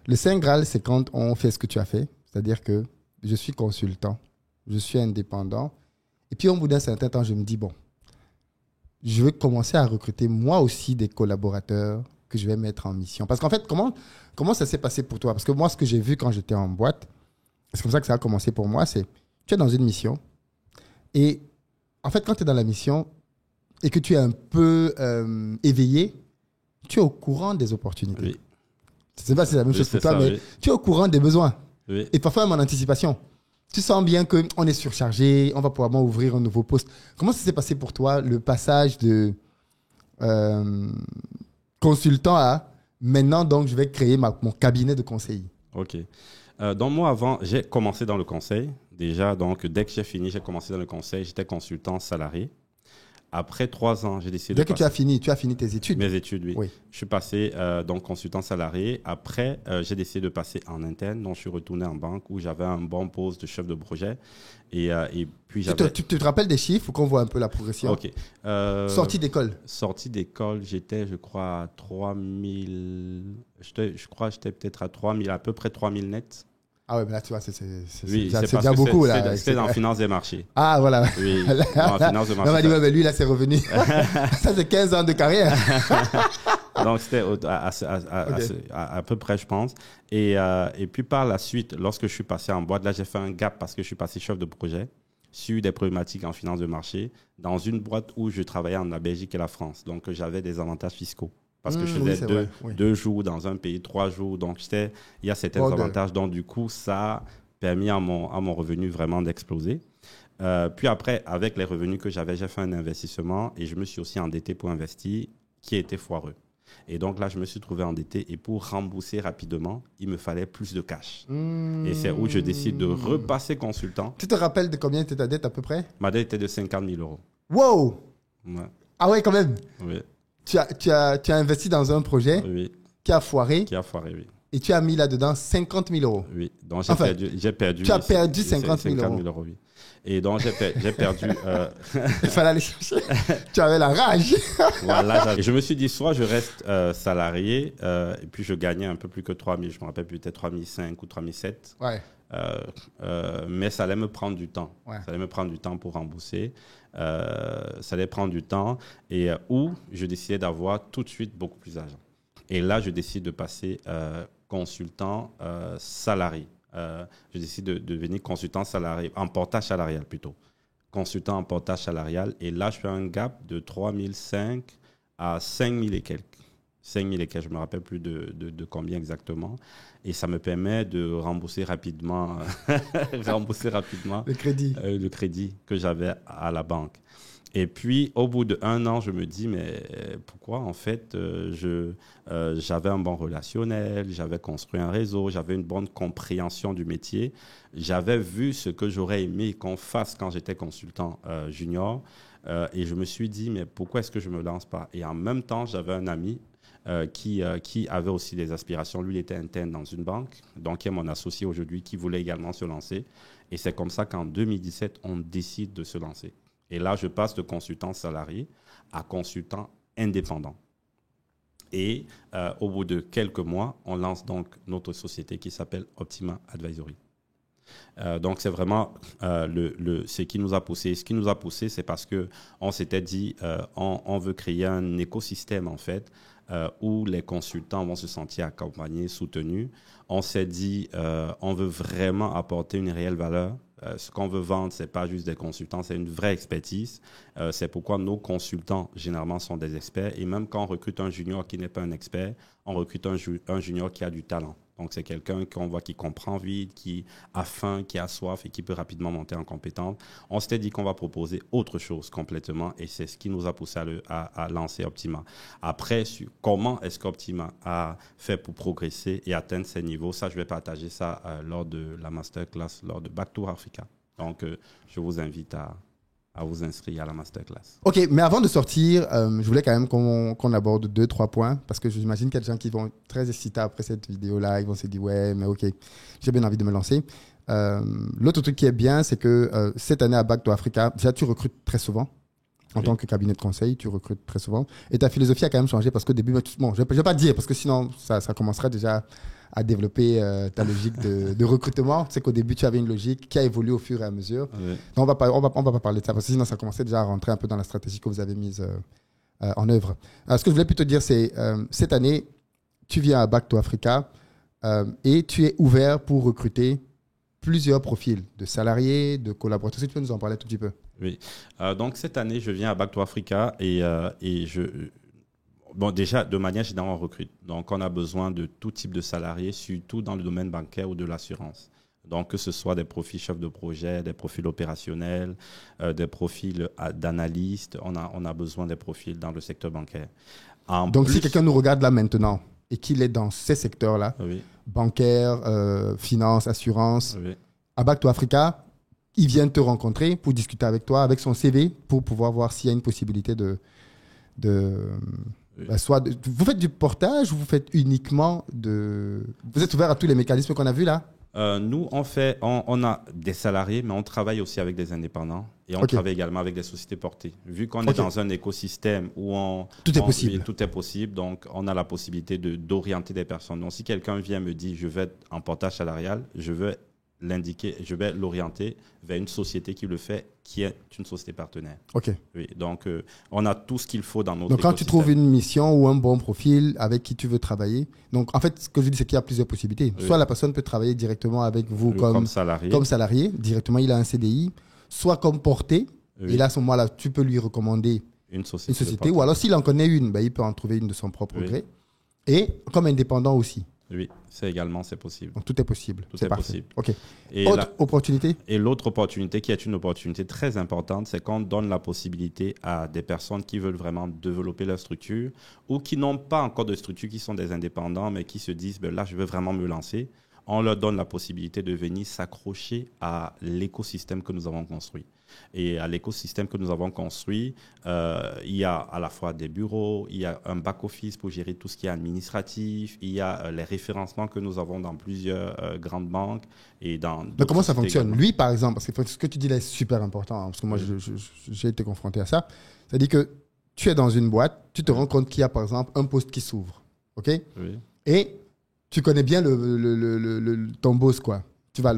le Saint Graal, c'est quand on fait ce que tu as fait. C'est-à-dire que je suis consultant, je suis indépendant. Et puis, au bout d'un certain temps, je me dis, bon, je veux commencer à recruter moi aussi des collaborateurs que je vais mettre en mission. Parce qu'en fait, comment ça s'est passé pour toi? Parce que moi, ce que j'ai vu quand j'étais en boîte, c'est comme ça que ça a commencé pour moi, c'est tu es dans une mission et en fait, quand tu es dans la mission et que tu es un peu éveillé, tu es au courant des opportunités. Oui. Je ne sais pas si c'est la même chose pour toi, mais tu es au courant des besoins. Oui. Et parfois même en anticipation. Tu sens bien qu'on est surchargé, on va probablement ouvrir un nouveau poste. Comment ça s'est passé pour toi, le passage de consultant à maintenant, donc, je vais créer mon cabinet de conseil? OK. Donc, moi, avant, j'ai commencé dans le conseil. Déjà, donc, dès que j'ai fini, j'ai commencé dans le conseil. J'étais consultant salarié. Après 3 ans, j'ai décidé Dès que tu as fini tes études? Mes études, oui. Oui. Je suis passé donc consultant salarié. Après, j'ai décidé de passer en interne. Donc, je suis retourné en banque où j'avais un bon poste de chef de projet. Et puis, j'avais... Tu te rappelles des chiffres ou qu'on voit un peu la progression? OK. Sortie d'école? Sortie d'école, j'étais, je crois, à 3000... Je crois que j'étais peut-être à 3000, à peu près 3000 nets. Ah ouais, mais là, tu vois, c'est déjà beaucoup. Là. C'était dans finance des marchés. Ah, voilà. Oui, dans finance des marchés. On m'a dit, ouais, mais lui, là, c'est revenu. Ça, c'est 15 ans de carrière. Donc, c'était à peu près, je pense. Et puis, par la suite, lorsque je suis passé en boîte, là, j'ai fait un gap parce que je suis passé chef de projet sur des problématiques en finance de marché dans une boîte où je travaillais en la Belgique et la France. Donc, j'avais des avantages fiscaux. Parce que je faisais 2 jours dans un pays, 3 jours. Donc, il y a certains avantages. Donc, du coup, ça a permis à mon revenu vraiment d'exploser. Puis après, avec les revenus que j'avais, j'ai fait un investissement et je me suis aussi endetté pour investir. qui était foireux. Et donc là, je me suis trouvé endetté et pour rembourser rapidement, il me fallait plus de cash. Et c'est où je décide de repasser consultant. Tu te rappelles de combien était ta dette à peu près? Ma dette était de 50 000 euros. Wow! Ouais. Ah ouais, quand même. Oui. Tu as investi dans un projet Oui. qui a foiré Qui a foiré, oui. et tu as mis là-dedans 50 000 euros. Oui. Donc Enfin, j'ai perdu. tu as perdu 50 000 euros. Oui. Et donc j'ai perdu. Il fallait aller chercher. Tu avais la rage. Voilà. Je me suis dit, soit je reste salarié et puis je gagnais un peu plus que 3 000. Je me rappelle peut-être 3 500 ou 3 700. Ouais. Mais ça allait me prendre du temps. Ouais. Ça allait me prendre du temps pour rembourser. Ça allait prendre du temps. Et où je décidais d'avoir tout de suite beaucoup plus d'argent. Et là, je décide de passer consultant salarié. Je décide de devenir consultant salarié, en portage salarial plutôt. Consultant en portage salarial. Et là, je fais un gap de 3 500 à 5 000 et quelques. 5 000 et quelques, je ne me rappelle plus de combien exactement. Et ça me permet de rembourser rapidement, Le crédit. le crédit que j'avais à la banque. Et puis, au bout d'1 an, je me dis, mais pourquoi en fait, j'avais un bon relationnel, j'avais construit un réseau, j'avais une bonne compréhension du métier. J'avais vu ce que j'aurais aimé qu'on fasse quand j'étais consultant junior. Et je me suis dit, mais pourquoi est-ce que je ne me lance pas? Et en même temps, j'avais un ami qui avait aussi des aspirations. Lui, il était interne dans une banque, donc qui est mon associé aujourd'hui, qui voulait également se lancer. Et c'est comme ça qu'en 2017, on décide de se lancer. Et là, je passe de consultant salarié à consultant indépendant. Et au bout de quelques mois, on lance donc notre société qui s'appelle Optima Advisory. Donc, c'est vraiment ce qui nous a poussé. Ce qui nous a poussé, c'est parce qu'on s'était dit, on veut créer un écosystème, en fait, où les consultants vont se sentir accompagnés, soutenus. On s'est dit, on veut vraiment apporter une réelle valeur. Ce qu'on veut vendre, ce n'est pas juste des consultants, c'est une vraie expertise. C'est pourquoi nos consultants, généralement, sont des experts. Et même quand on recrute un junior qui n'est pas un expert, on recrute un junior qui a du talent. Donc, c'est quelqu'un qu'on voit qui comprend vite, qui a faim, qui a soif et qui peut rapidement monter en compétence. On s'était dit qu'on va proposer autre chose complètement et c'est ce qui nous a poussé à lancer Optima. Après, comment est-ce qu'Optima a fait pour progresser et atteindre ces niveaux? Ça, je vais partager ça lors de la masterclass, lors de Back to Africa. Donc, je vous invite à vous inscrire à la masterclass. Ok, mais avant de sortir, je voulais quand même qu'on aborde 2-3 points parce que j'imagine qu'il y a des gens qui vont être très excités après cette vidéo-là. Ils vont se dire, ouais, mais ok, j'ai bien envie de me lancer. L'autre truc qui est bien, c'est que cette année à Back to Africa, déjà, tu recrutes très souvent. En tant que cabinet de conseil, tu recrutes très souvent. Et ta philosophie a quand même changé parce qu'au début, bon, je ne vais pas dire parce que sinon, ça commencera déjà à développer ta logique de recrutement. Tu sais qu'au début, tu avais une logique qui a évolué au fur et à mesure. Oui. Donc, on va pas parler de ça parce que sinon, ça commençait déjà à rentrer un peu dans la stratégie que vous avez mise en œuvre. Ce que je voulais plutôt dire, c'est cette année, tu viens à Back to Africa et tu es ouvert pour recruter plusieurs profils de salariés, de collaborateurs. Est-ce que tu peux nous en parler un tout petit peu? Oui. Donc, cette année, je viens à Back to Africa et bon, déjà, de manière générale, on recrute. Donc, on a besoin de tout type de salariés, surtout dans le domaine bancaire ou de l'assurance. Donc, que ce soit des profils chefs de projet, des profils opérationnels, des profils d'analystes, on a besoin des profils dans le secteur bancaire. Donc, si quelqu'un nous regarde là maintenant et qu'il est dans ces secteurs-là, oui, bancaire, finance, assurance, oui, à Back to Africa, il vient te rencontrer pour discuter avec toi, avec son CV, pour pouvoir voir s'il y a une possibilité vous faites du portage ou vous faites uniquement Vous êtes ouvert à tous les mécanismes qu'on a vus là? Nous, on a des salariés, mais on travaille aussi avec des indépendants et on travaille également avec des sociétés portées. Vu qu'on est dans un écosystème où tout est possible, donc on a la possibilité d'orienter des personnes. Donc, si quelqu'un vient me dire je vais être en portage salarial, je vais l'orienter vers une société qui le fait, qui est une société partenaire. Ok. Oui, donc on a tout ce qu'il faut dans notre Donc quand écosystème. tu trouves une mission ou un bon profil avec qui tu veux travailler, donc en fait ce que je dis c'est qu'il y a plusieurs possibilités. Oui. Soit la personne peut travailler directement avec vous comme salarié, directement il a un CDI, soit comme porté, oui. et là à ce moment-là tu peux lui recommander une société ou alors s'il en connaît une, il peut en trouver une de son propre gré, et comme indépendant aussi. Oui, c'est possible. Donc, tout est possible. Tout c'est est parfait. possible. OK. Et Autre opportunité? Et l'autre opportunité, qui est une opportunité très importante, c'est qu'on donne la possibilité à des personnes qui veulent vraiment développer leur structure ou qui n'ont pas encore de structure, qui sont des indépendants, mais qui se disent, ben là, je veux vraiment me lancer. On leur donne la possibilité de venir s'accrocher à l'écosystème que nous avons construit. Et à l'écosystème que nous avons construit, il y a à la fois des bureaux, il y a un back-office pour gérer tout ce qui est administratif, il y a les référencements que nous avons dans plusieurs grandes banques et dans Mais comment ça fonctionne? également. Lui, par exemple, parce que ce que tu dis là est super important, hein, parce que moi, j'ai été confronté à ça. C'est-à-dire que tu es dans une boîte, tu te rends compte qu'il y a, par exemple, un poste qui s'ouvre. OK? Oui. Et tu connais bien ton boss, quoi.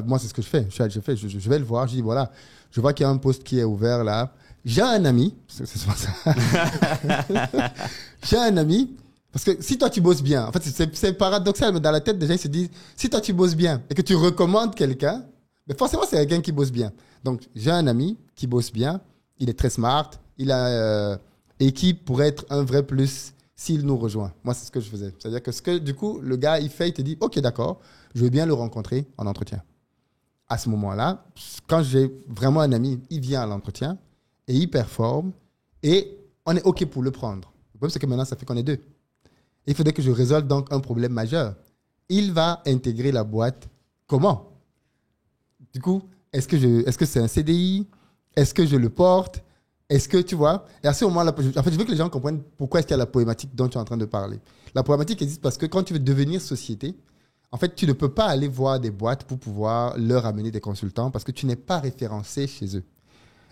Moi, c'est ce que je fais. Je vais le voir. Je dis, voilà, je vois qu'il y a un poste qui est ouvert là. J'ai un ami. C'est souvent ça. J'ai un ami. Parce que si toi, tu bosses bien, en fait, c'est paradoxal, mais dans la tête, déjà, ils se disent, si toi, tu bosses bien et que tu recommandes quelqu'un, mais forcément, c'est quelqu'un qui bosse bien. Donc, j'ai un ami qui bosse bien. Il est très smart. Il a, et qui pourrait être un vrai plus s'il nous rejoint. Moi, c'est ce que je faisais. C'est-à-dire que du coup, le gars, il te dit, OK, d'accord, je veux bien le rencontrer en entretien. À ce moment-là, quand j'ai vraiment un ami, il vient à l'entretien et il performe et on est OK pour le prendre. Le problème, c'est que maintenant, ça fait qu'on est deux. Il faudrait que je résolve donc un problème majeur. Il va intégrer la boîte comment? Du coup, est-ce que c'est un CDI? Est-ce que je le porte? Est-ce que tu vois? Et à ce moment-là, en fait, je veux que les gens comprennent pourquoi est-ce qu'il y a la problématique dont tu es en train de parler. La problématique existe parce que quand tu veux devenir société, en fait, tu ne peux pas aller voir des boîtes pour pouvoir leur amener des consultants parce que tu n'es pas référencé chez eux.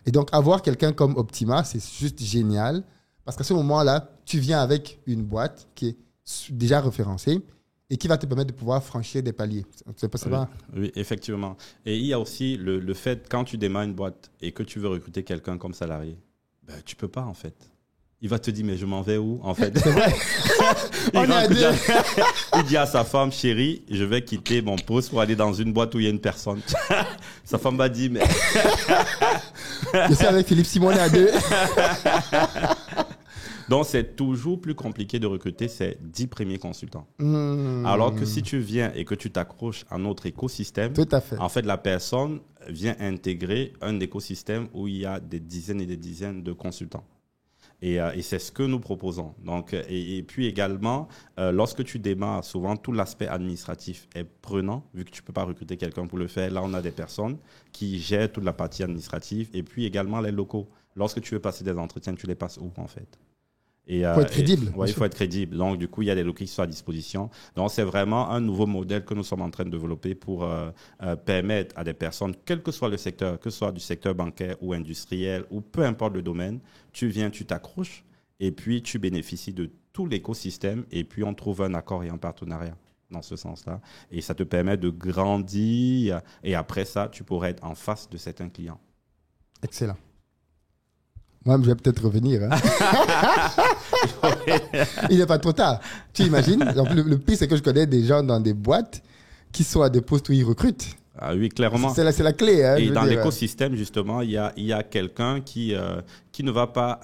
Et donc, avoir quelqu'un comme Optima, c'est juste génial parce qu'à ce moment-là, tu viens avec une boîte qui est déjà référencée et qui va te permettre de pouvoir franchir des paliers. C'est pas ça? Oui, effectivement. Et il y a aussi le fait, quand tu démarres une boîte et que tu veux recruter quelqu'un comme salarié, ben, tu peux pas, en fait. Il va te dire, mais je m'en vais où, en fait? C'est vrai. Il dit à sa femme, chérie, je vais quitter mon poste pour aller dans une boîte où il y a une personne. Sa femme va dire, mais... Je suis avec Philippe Simonet à deux. Donc, c'est toujours plus compliqué de recruter ces 10 premiers consultants. Alors que si tu viens et que tu t'accroches à notre écosystème, tout à fait. En fait, la personne vient intégrer un écosystème où il y a des dizaines et des dizaines de consultants. Et c'est ce que nous proposons. Donc, et puis également, lorsque tu démarres, souvent, tout l'aspect administratif est prenant, vu que tu ne peux pas recruter quelqu'un pour le faire. Là, on a des personnes qui gèrent toute la partie administrative. Et puis également, les locaux. Lorsque tu veux passer des entretiens, tu les passes où, en fait? Il faut être crédible. Oui, il faut être crédible. Donc, du coup, il y a des locaux qui sont à disposition. Donc, c'est vraiment un nouveau modèle que nous sommes en train de développer pour permettre à des personnes, quel que soit le secteur, que ce soit du secteur bancaire ou industriel ou peu importe le domaine, tu viens, tu t'accroches et puis tu bénéficies de tout l'écosystème et puis on trouve un accord et un partenariat dans ce sens-là. Et ça te permet de grandir et après ça, tu pourrais être en face de certains clients. Excellent. Moi, je vais peut-être revenir. Hein. Il n'est pas trop tard. Tu imagines? Le pire, c'est que je connais des gens dans des boîtes qui sont à des postes où ils recrutent. Ah oui, clairement. C'est la clé. Hein, et dans l'écosystème, justement, il y a quelqu'un qui ne va pas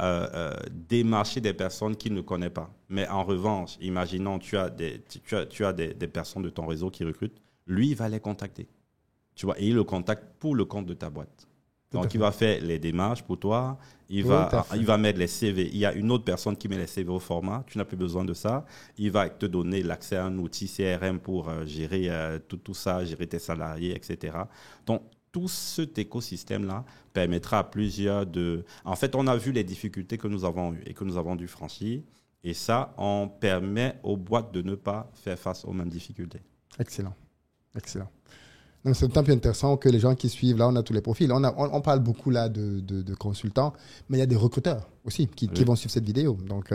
démarcher des personnes qu'il ne connaît pas. Mais en revanche, imaginons, tu as des personnes de ton réseau qui recrutent. Lui, il va les contacter. Tu vois, et il le contacte pour le compte de ta boîte. Donc, il va faire les démarches pour toi. Il va mettre les CV. Il y a une autre personne qui met les CV au format. Tu n'as plus besoin de ça. Il va te donner l'accès à un outil CRM pour gérer tout ça, gérer tes salariés, etc. Donc, tout cet écosystème-là permettra à plusieurs de... En fait, on a vu les difficultés que nous avons eues et que nous avons dû franchir. Et ça, on permet aux boîtes de ne pas faire face aux mêmes difficultés. Excellent. Excellent. Donc, c'est d'autant plus intéressant que les gens qui suivent, là, on a tous les profils. On parle beaucoup là de consultants, mais il y a des recruteurs aussi qui vont suivre cette vidéo. Donc,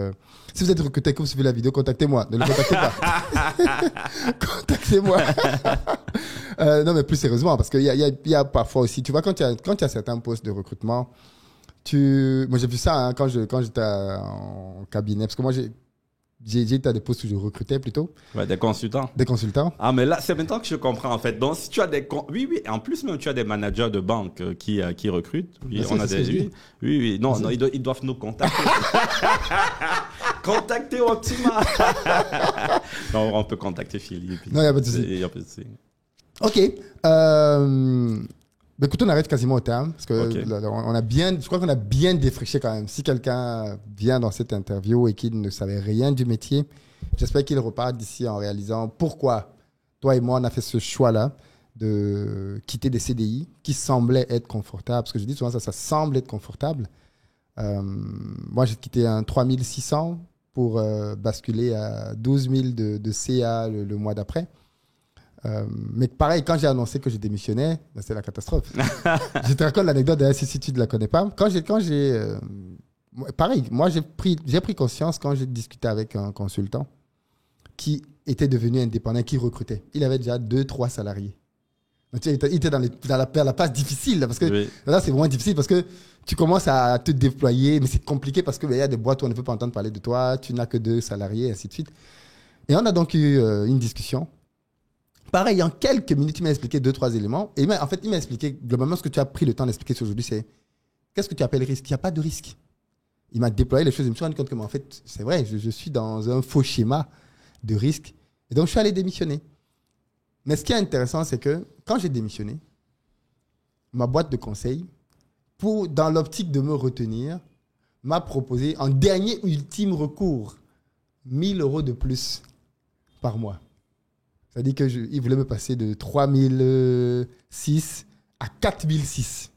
si vous êtes recruteur, que vous suivez la vidéo, contactez-moi. Ne le contactez pas. Contactez-moi. Non, mais plus sérieusement, parce qu'il y a parfois aussi, tu vois, quand il y a certains postes de recrutement, moi, j'ai vu ça hein, quand j'étais en cabinet, parce que moi, j'ai été à des postes où je recrutais plutôt. Ouais, des consultants. Des consultants. Ah, mais là, c'est maintenant que je comprends, en fait. Donc, si tu as oui, en plus, même, tu as des managers de banque qui recrutent. Oui, on a des... Oui. Non, ils doivent nous contacter. Contactez Optima. Non, on peut contacter Philippe. Non, il n'y a pas de souci. OK. Écoute, on arrive quasiment au terme. Parce que je crois qu'on a bien défriché quand même. Si quelqu'un vient dans cette interview et qu'il ne savait rien du métier, j'espère qu'il repart d'ici en réalisant pourquoi toi et moi, on a fait ce choix-là de quitter des CDI qui semblaient être confortables. Parce que je dis souvent ça semble être confortable. Moi, j'ai quitté un 3600 pour basculer à 12 000 de CA le mois d'après. Mais pareil, quand j'ai annoncé que je démissionnais, c'est la catastrophe. Je te raconte l'anecdote, d'ailleurs, si tu ne la connais pas. Pareil, moi, j'ai pris conscience quand j'ai discuté avec un consultant qui était devenu indépendant, qui recrutait. Il avait déjà 2-3 salariés. Donc, il était dans la place difficile, là, parce que là, c'est vraiment difficile parce que tu commences à te déployer, mais c'est compliqué parce qu'il y a des boîtes où on ne veut pas entendre parler de toi, tu n'as que 2 salariés, et ainsi de suite. Et on a donc eu une discussion. Pareil, en quelques minutes, il m'a expliqué 2-3 éléments. Et en fait, il m'a expliqué, globalement, ce que tu as pris le temps d'expliquer aujourd'hui, c'est qu'est-ce que tu appelles risque? Il n'y a pas de risque. Il m'a déployé les choses. Je me suis rendu compte que, en fait, c'est vrai, je suis dans un faux schéma de risque. Et donc, je suis allé démissionner. Mais ce qui est intéressant, c'est que quand j'ai démissionné, ma boîte de conseil, dans l'optique de me retenir, m'a proposé, en dernier ultime recours, 1 000 € de plus par mois. C'est-à-dire qu'il voulait me passer de 3 006 à 4 006.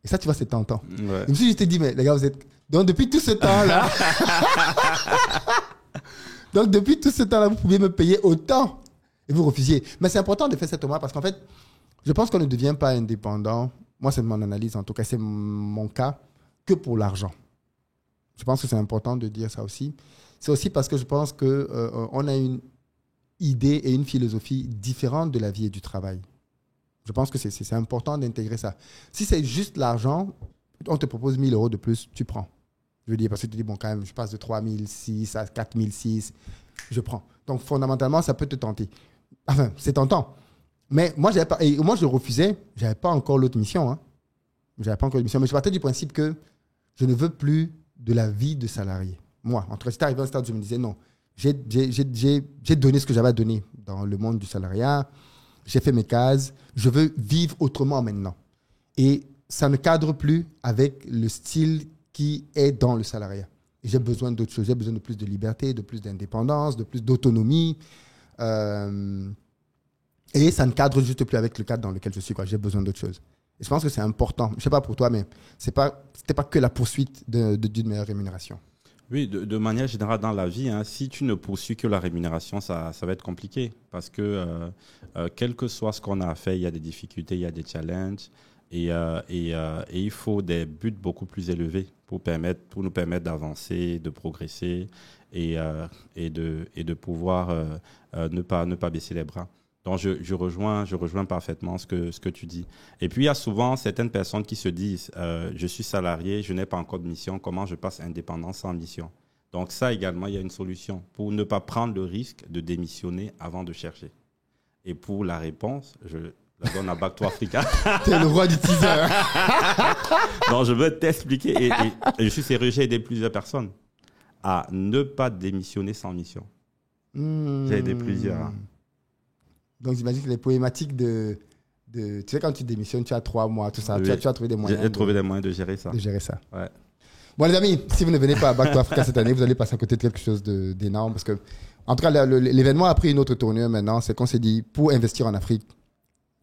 Et ça, tu vois, c'est tentant. Ouais. Je me suis juste dit, mais les gars, vous êtes... Donc, depuis tout ce temps-là... vous pouviez me payer autant. Et vous refusiez. Mais c'est important de faire cette remarque parce qu'en fait, je pense qu'on ne devient pas indépendant. Moi, c'est mon analyse, en tout cas, c'est mon cas, que pour l'argent. Je pense que c'est important de dire ça aussi. C'est aussi parce que je pense qu'on a une idée et une philosophie différente de la vie et du travail. Je pense que c'est important d'intégrer ça. Si c'est juste l'argent, on te propose 1 000 € de plus, tu prends. Je veux dire, parce que tu dis, bon, quand même, je passe de 3 006 à 4 006, je prends. Donc, fondamentalement, ça peut te tenter. Enfin, c'est tentant. Mais moi, je refusais, je n'avais pas encore l'autre mission. Hein. Je n'avais pas encore l'autre mission. Mais je partais du principe que je ne veux plus de la vie de salarié. Moi, entre c'était arrivé à un stade où je me disais, non, j'ai donné ce que j'avais à donner dans le monde du salariat. J'ai fait mes cases. Je veux vivre autrement maintenant. Et ça ne cadre plus avec le style qui est dans le salariat. Et j'ai besoin d'autres choses. J'ai besoin de plus de liberté, de plus d'indépendance, de plus d'autonomie. Et ça ne cadre juste plus avec le cadre dans lequel je suis. J'ai besoin d'autres choses. Et je pense que c'est important. Je ne sais pas pour toi, mais c'était pas que la poursuite d'une meilleure rémunération. Oui, de manière générale dans la vie, hein, si tu ne poursuis que la rémunération, ça va être compliqué. Parce que quel que soit ce qu'on a à faire, il y a des difficultés, il y a des challenges. Et il faut des buts beaucoup plus élevés pour nous permettre d'avancer, de progresser et de pouvoir ne pas baisser les bras. Donc, je rejoins parfaitement ce que tu dis. Et puis, il y a souvent certaines personnes qui se disent je suis salarié, je n'ai pas encore de mission, comment je passe indépendant sans mission? Donc, ça également, il y a une solution pour ne pas prendre le risque de démissionner avant de chercher. Et pour la réponse, je la donne à Back to Africa. T'es le roi du teaser. Donc, je veux t'expliquer. Et je suis sérieux, j'ai aidé plusieurs personnes à ne pas démissionner sans mission. J'ai aidé plusieurs. Hein. Donc, j'imagine que les problématiques tu sais, quand tu démissionnes, tu as 3 mois, tout ça. Oui. Tu as trouvé des moyens. J'ai trouvé des moyens de gérer ça. Ouais. Bon, les amis, si vous ne venez pas à Back to Africa cette année, vous allez passer à côté de quelque chose d'énorme. Parce que, en tout cas, l'événement a pris une autre tournure maintenant. C'est qu'on s'est dit, pour investir en Afrique,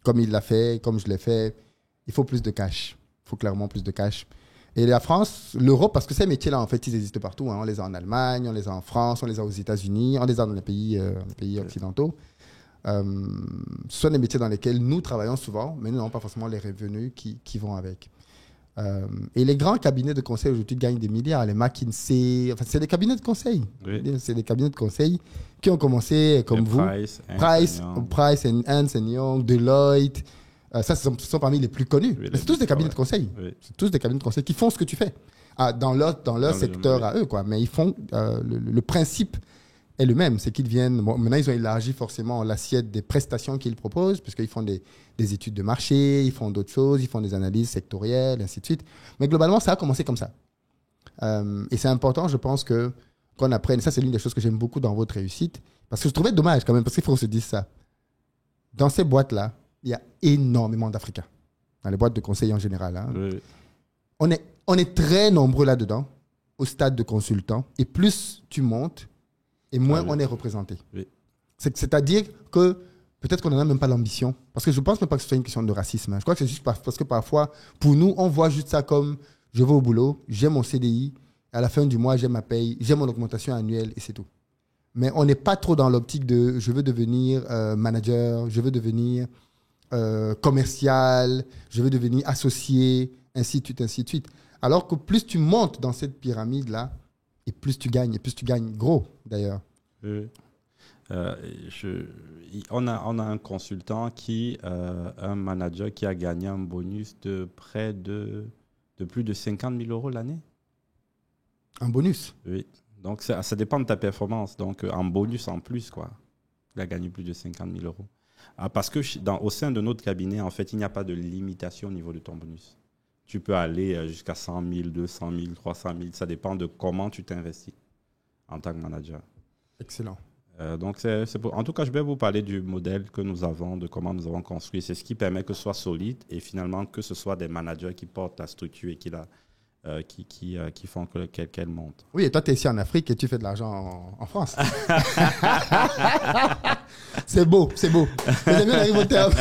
comme il l'a fait, comme je l'ai fait, il faut plus de cash. Il faut clairement plus de cash. Et la France, l'Europe, parce que ces métiers-là, en fait, ils existent partout. Hein. On les a en Allemagne, on les a en France, on les a aux États-Unis, on les a dans les pays occidentaux. Ce sont des métiers dans lesquels nous travaillons souvent, mais nous n'avons pas forcément les revenus qui vont avec. Et les grands cabinets de conseil aujourd'hui gagnent des milliards. Les McKinsey, enfin, c'est des cabinets de conseil. Oui. C'est des cabinets de conseil qui ont commencé comme vous. Price, Ernst & Young, Deloitte. Ça, ce sont parmi les plus connus. Oui, c'est tous des cabinets de conseil. Oui. C'est tous des cabinets de conseil qui font ce que tu fais. Dans leur secteur à eux, quoi. Mais ils font le principe est le même, c'est qu'ils viennent... Bon, maintenant, ils ont élargi forcément l'assiette des prestations qu'ils proposent, puisqu'ils font des études de marché, ils font d'autres choses, ils font des analyses sectorielles, ainsi de suite. Mais globalement, ça a commencé comme ça. Et c'est important, je pense, que qu'on apprenne. Ça, c'est l'une des choses que j'aime beaucoup dans votre réussite. Parce que je trouvais dommage quand même, parce qu'il faut qu'on se dise ça. Dans ces boîtes-là, il y a énormément d'Africains. Dans les boîtes de conseil en général. Hein. Oui. On est très nombreux là-dedans, au stade de consultant. Et plus tu montes, et moins on est représenté. Oui. C'est-à-dire que peut-être qu'on n'en a même pas l'ambition. Parce que je ne pense même pas que ce soit une question de racisme. Hein. Je crois que c'est juste parce que parfois, pour nous, on voit juste ça comme je vais au boulot, j'ai mon CDI, à la fin du mois, j'ai ma paye, j'ai mon augmentation annuelle et c'est tout. Mais on n'est pas trop dans l'optique de je veux devenir manager, je veux devenir commercial, je veux devenir associé, ainsi de suite, ainsi de suite. Alors que plus tu montes dans cette pyramide-là, et plus tu gagnes gros d'ailleurs. Oui. On a un consultant un manager qui a gagné un bonus de près de plus de 50 000 euros l'année. Un bonus? Oui. Donc, ça dépend de ta performance. Donc, en bonus en plus, quoi. Il a gagné plus de 50 000 euros. Parce que au sein de notre cabinet, en fait, il n'y a pas de limitation au niveau de ton bonus. Tu peux aller jusqu'à 100 000, 200 000, 300 000. Ça dépend de comment tu t'investis en tant que manager. Excellent. Donc, en tout cas, je vais vous parler du modèle que nous avons, de comment nous avons construit. C'est ce qui permet que ce soit solide et finalement que ce soit des managers qui portent la structure et qui font qu'elle monte. Oui, et toi, tu es ici en Afrique et tu fais de l'argent en France. C'est beau, c'est beau. Les amis, on arrive au terme.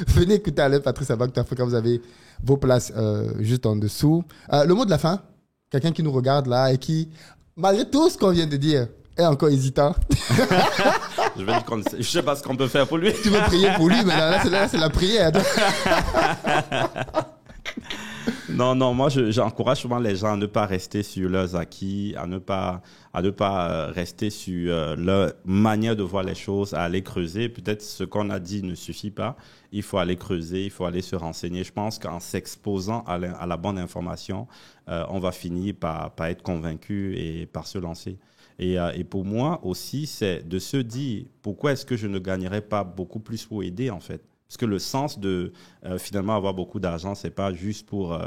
Venez écouter Alain Patrice Abact Africa. Vous avez vos places juste en dessous. Le mot de la fin, quelqu'un qui nous regarde là et qui, malgré tout ce qu'on vient de dire, est encore hésitant. Je ne sais pas ce qu'on peut faire pour lui. Tu veux prier pour lui, mais là c'est la prière. Non, moi j'encourage souvent les gens à ne pas rester sur leurs acquis, à ne pas rester sur leur manière de voir les choses, à aller creuser. Peut-être ce qu'on a dit ne suffit pas. Il faut aller creuser, il faut aller se renseigner. Je pense qu'en s'exposant à la bonne information, on va finir par être convaincu et par se lancer. Et pour moi aussi, c'est de se dire pourquoi est-ce que je ne gagnerais pas beaucoup plus pour aider en fait. Parce que le sens de finalement avoir beaucoup d'argent, c'est pas juste pour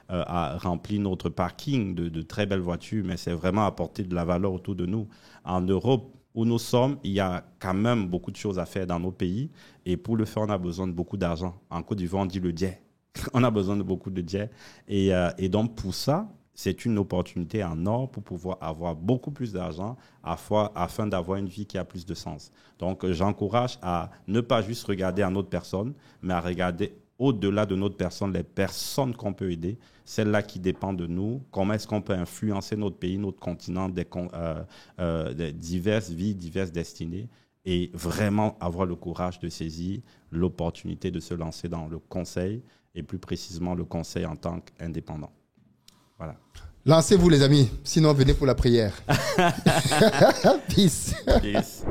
remplir notre parking de très belles voitures, mais c'est vraiment apporter de la valeur autour de nous. En Europe, où nous sommes, il y a quand même beaucoup de choses à faire dans nos pays. Et pour le faire, on a besoin de beaucoup d'argent. En Côte d'Ivoire, on dit le djé. On a besoin de beaucoup de djé. Et donc, pour ça, c'est une opportunité en or pour pouvoir avoir beaucoup plus d'argent afin d'avoir une vie qui a plus de sens. Donc, j'encourage à ne pas juste regarder à notre personne, mais à regarder au-delà de notre personne, les personnes qu'on peut aider, celles-là qui dépendent de nous, comment est-ce qu'on peut influencer notre pays, notre continent, des diverses vies, diverses destinées, et vraiment avoir le courage de saisir l'opportunité de se lancer dans le conseil, et plus précisément le conseil en tant qu'indépendant. Voilà. Lancez-vous les amis, sinon venez pour la prière. Peace. Peace.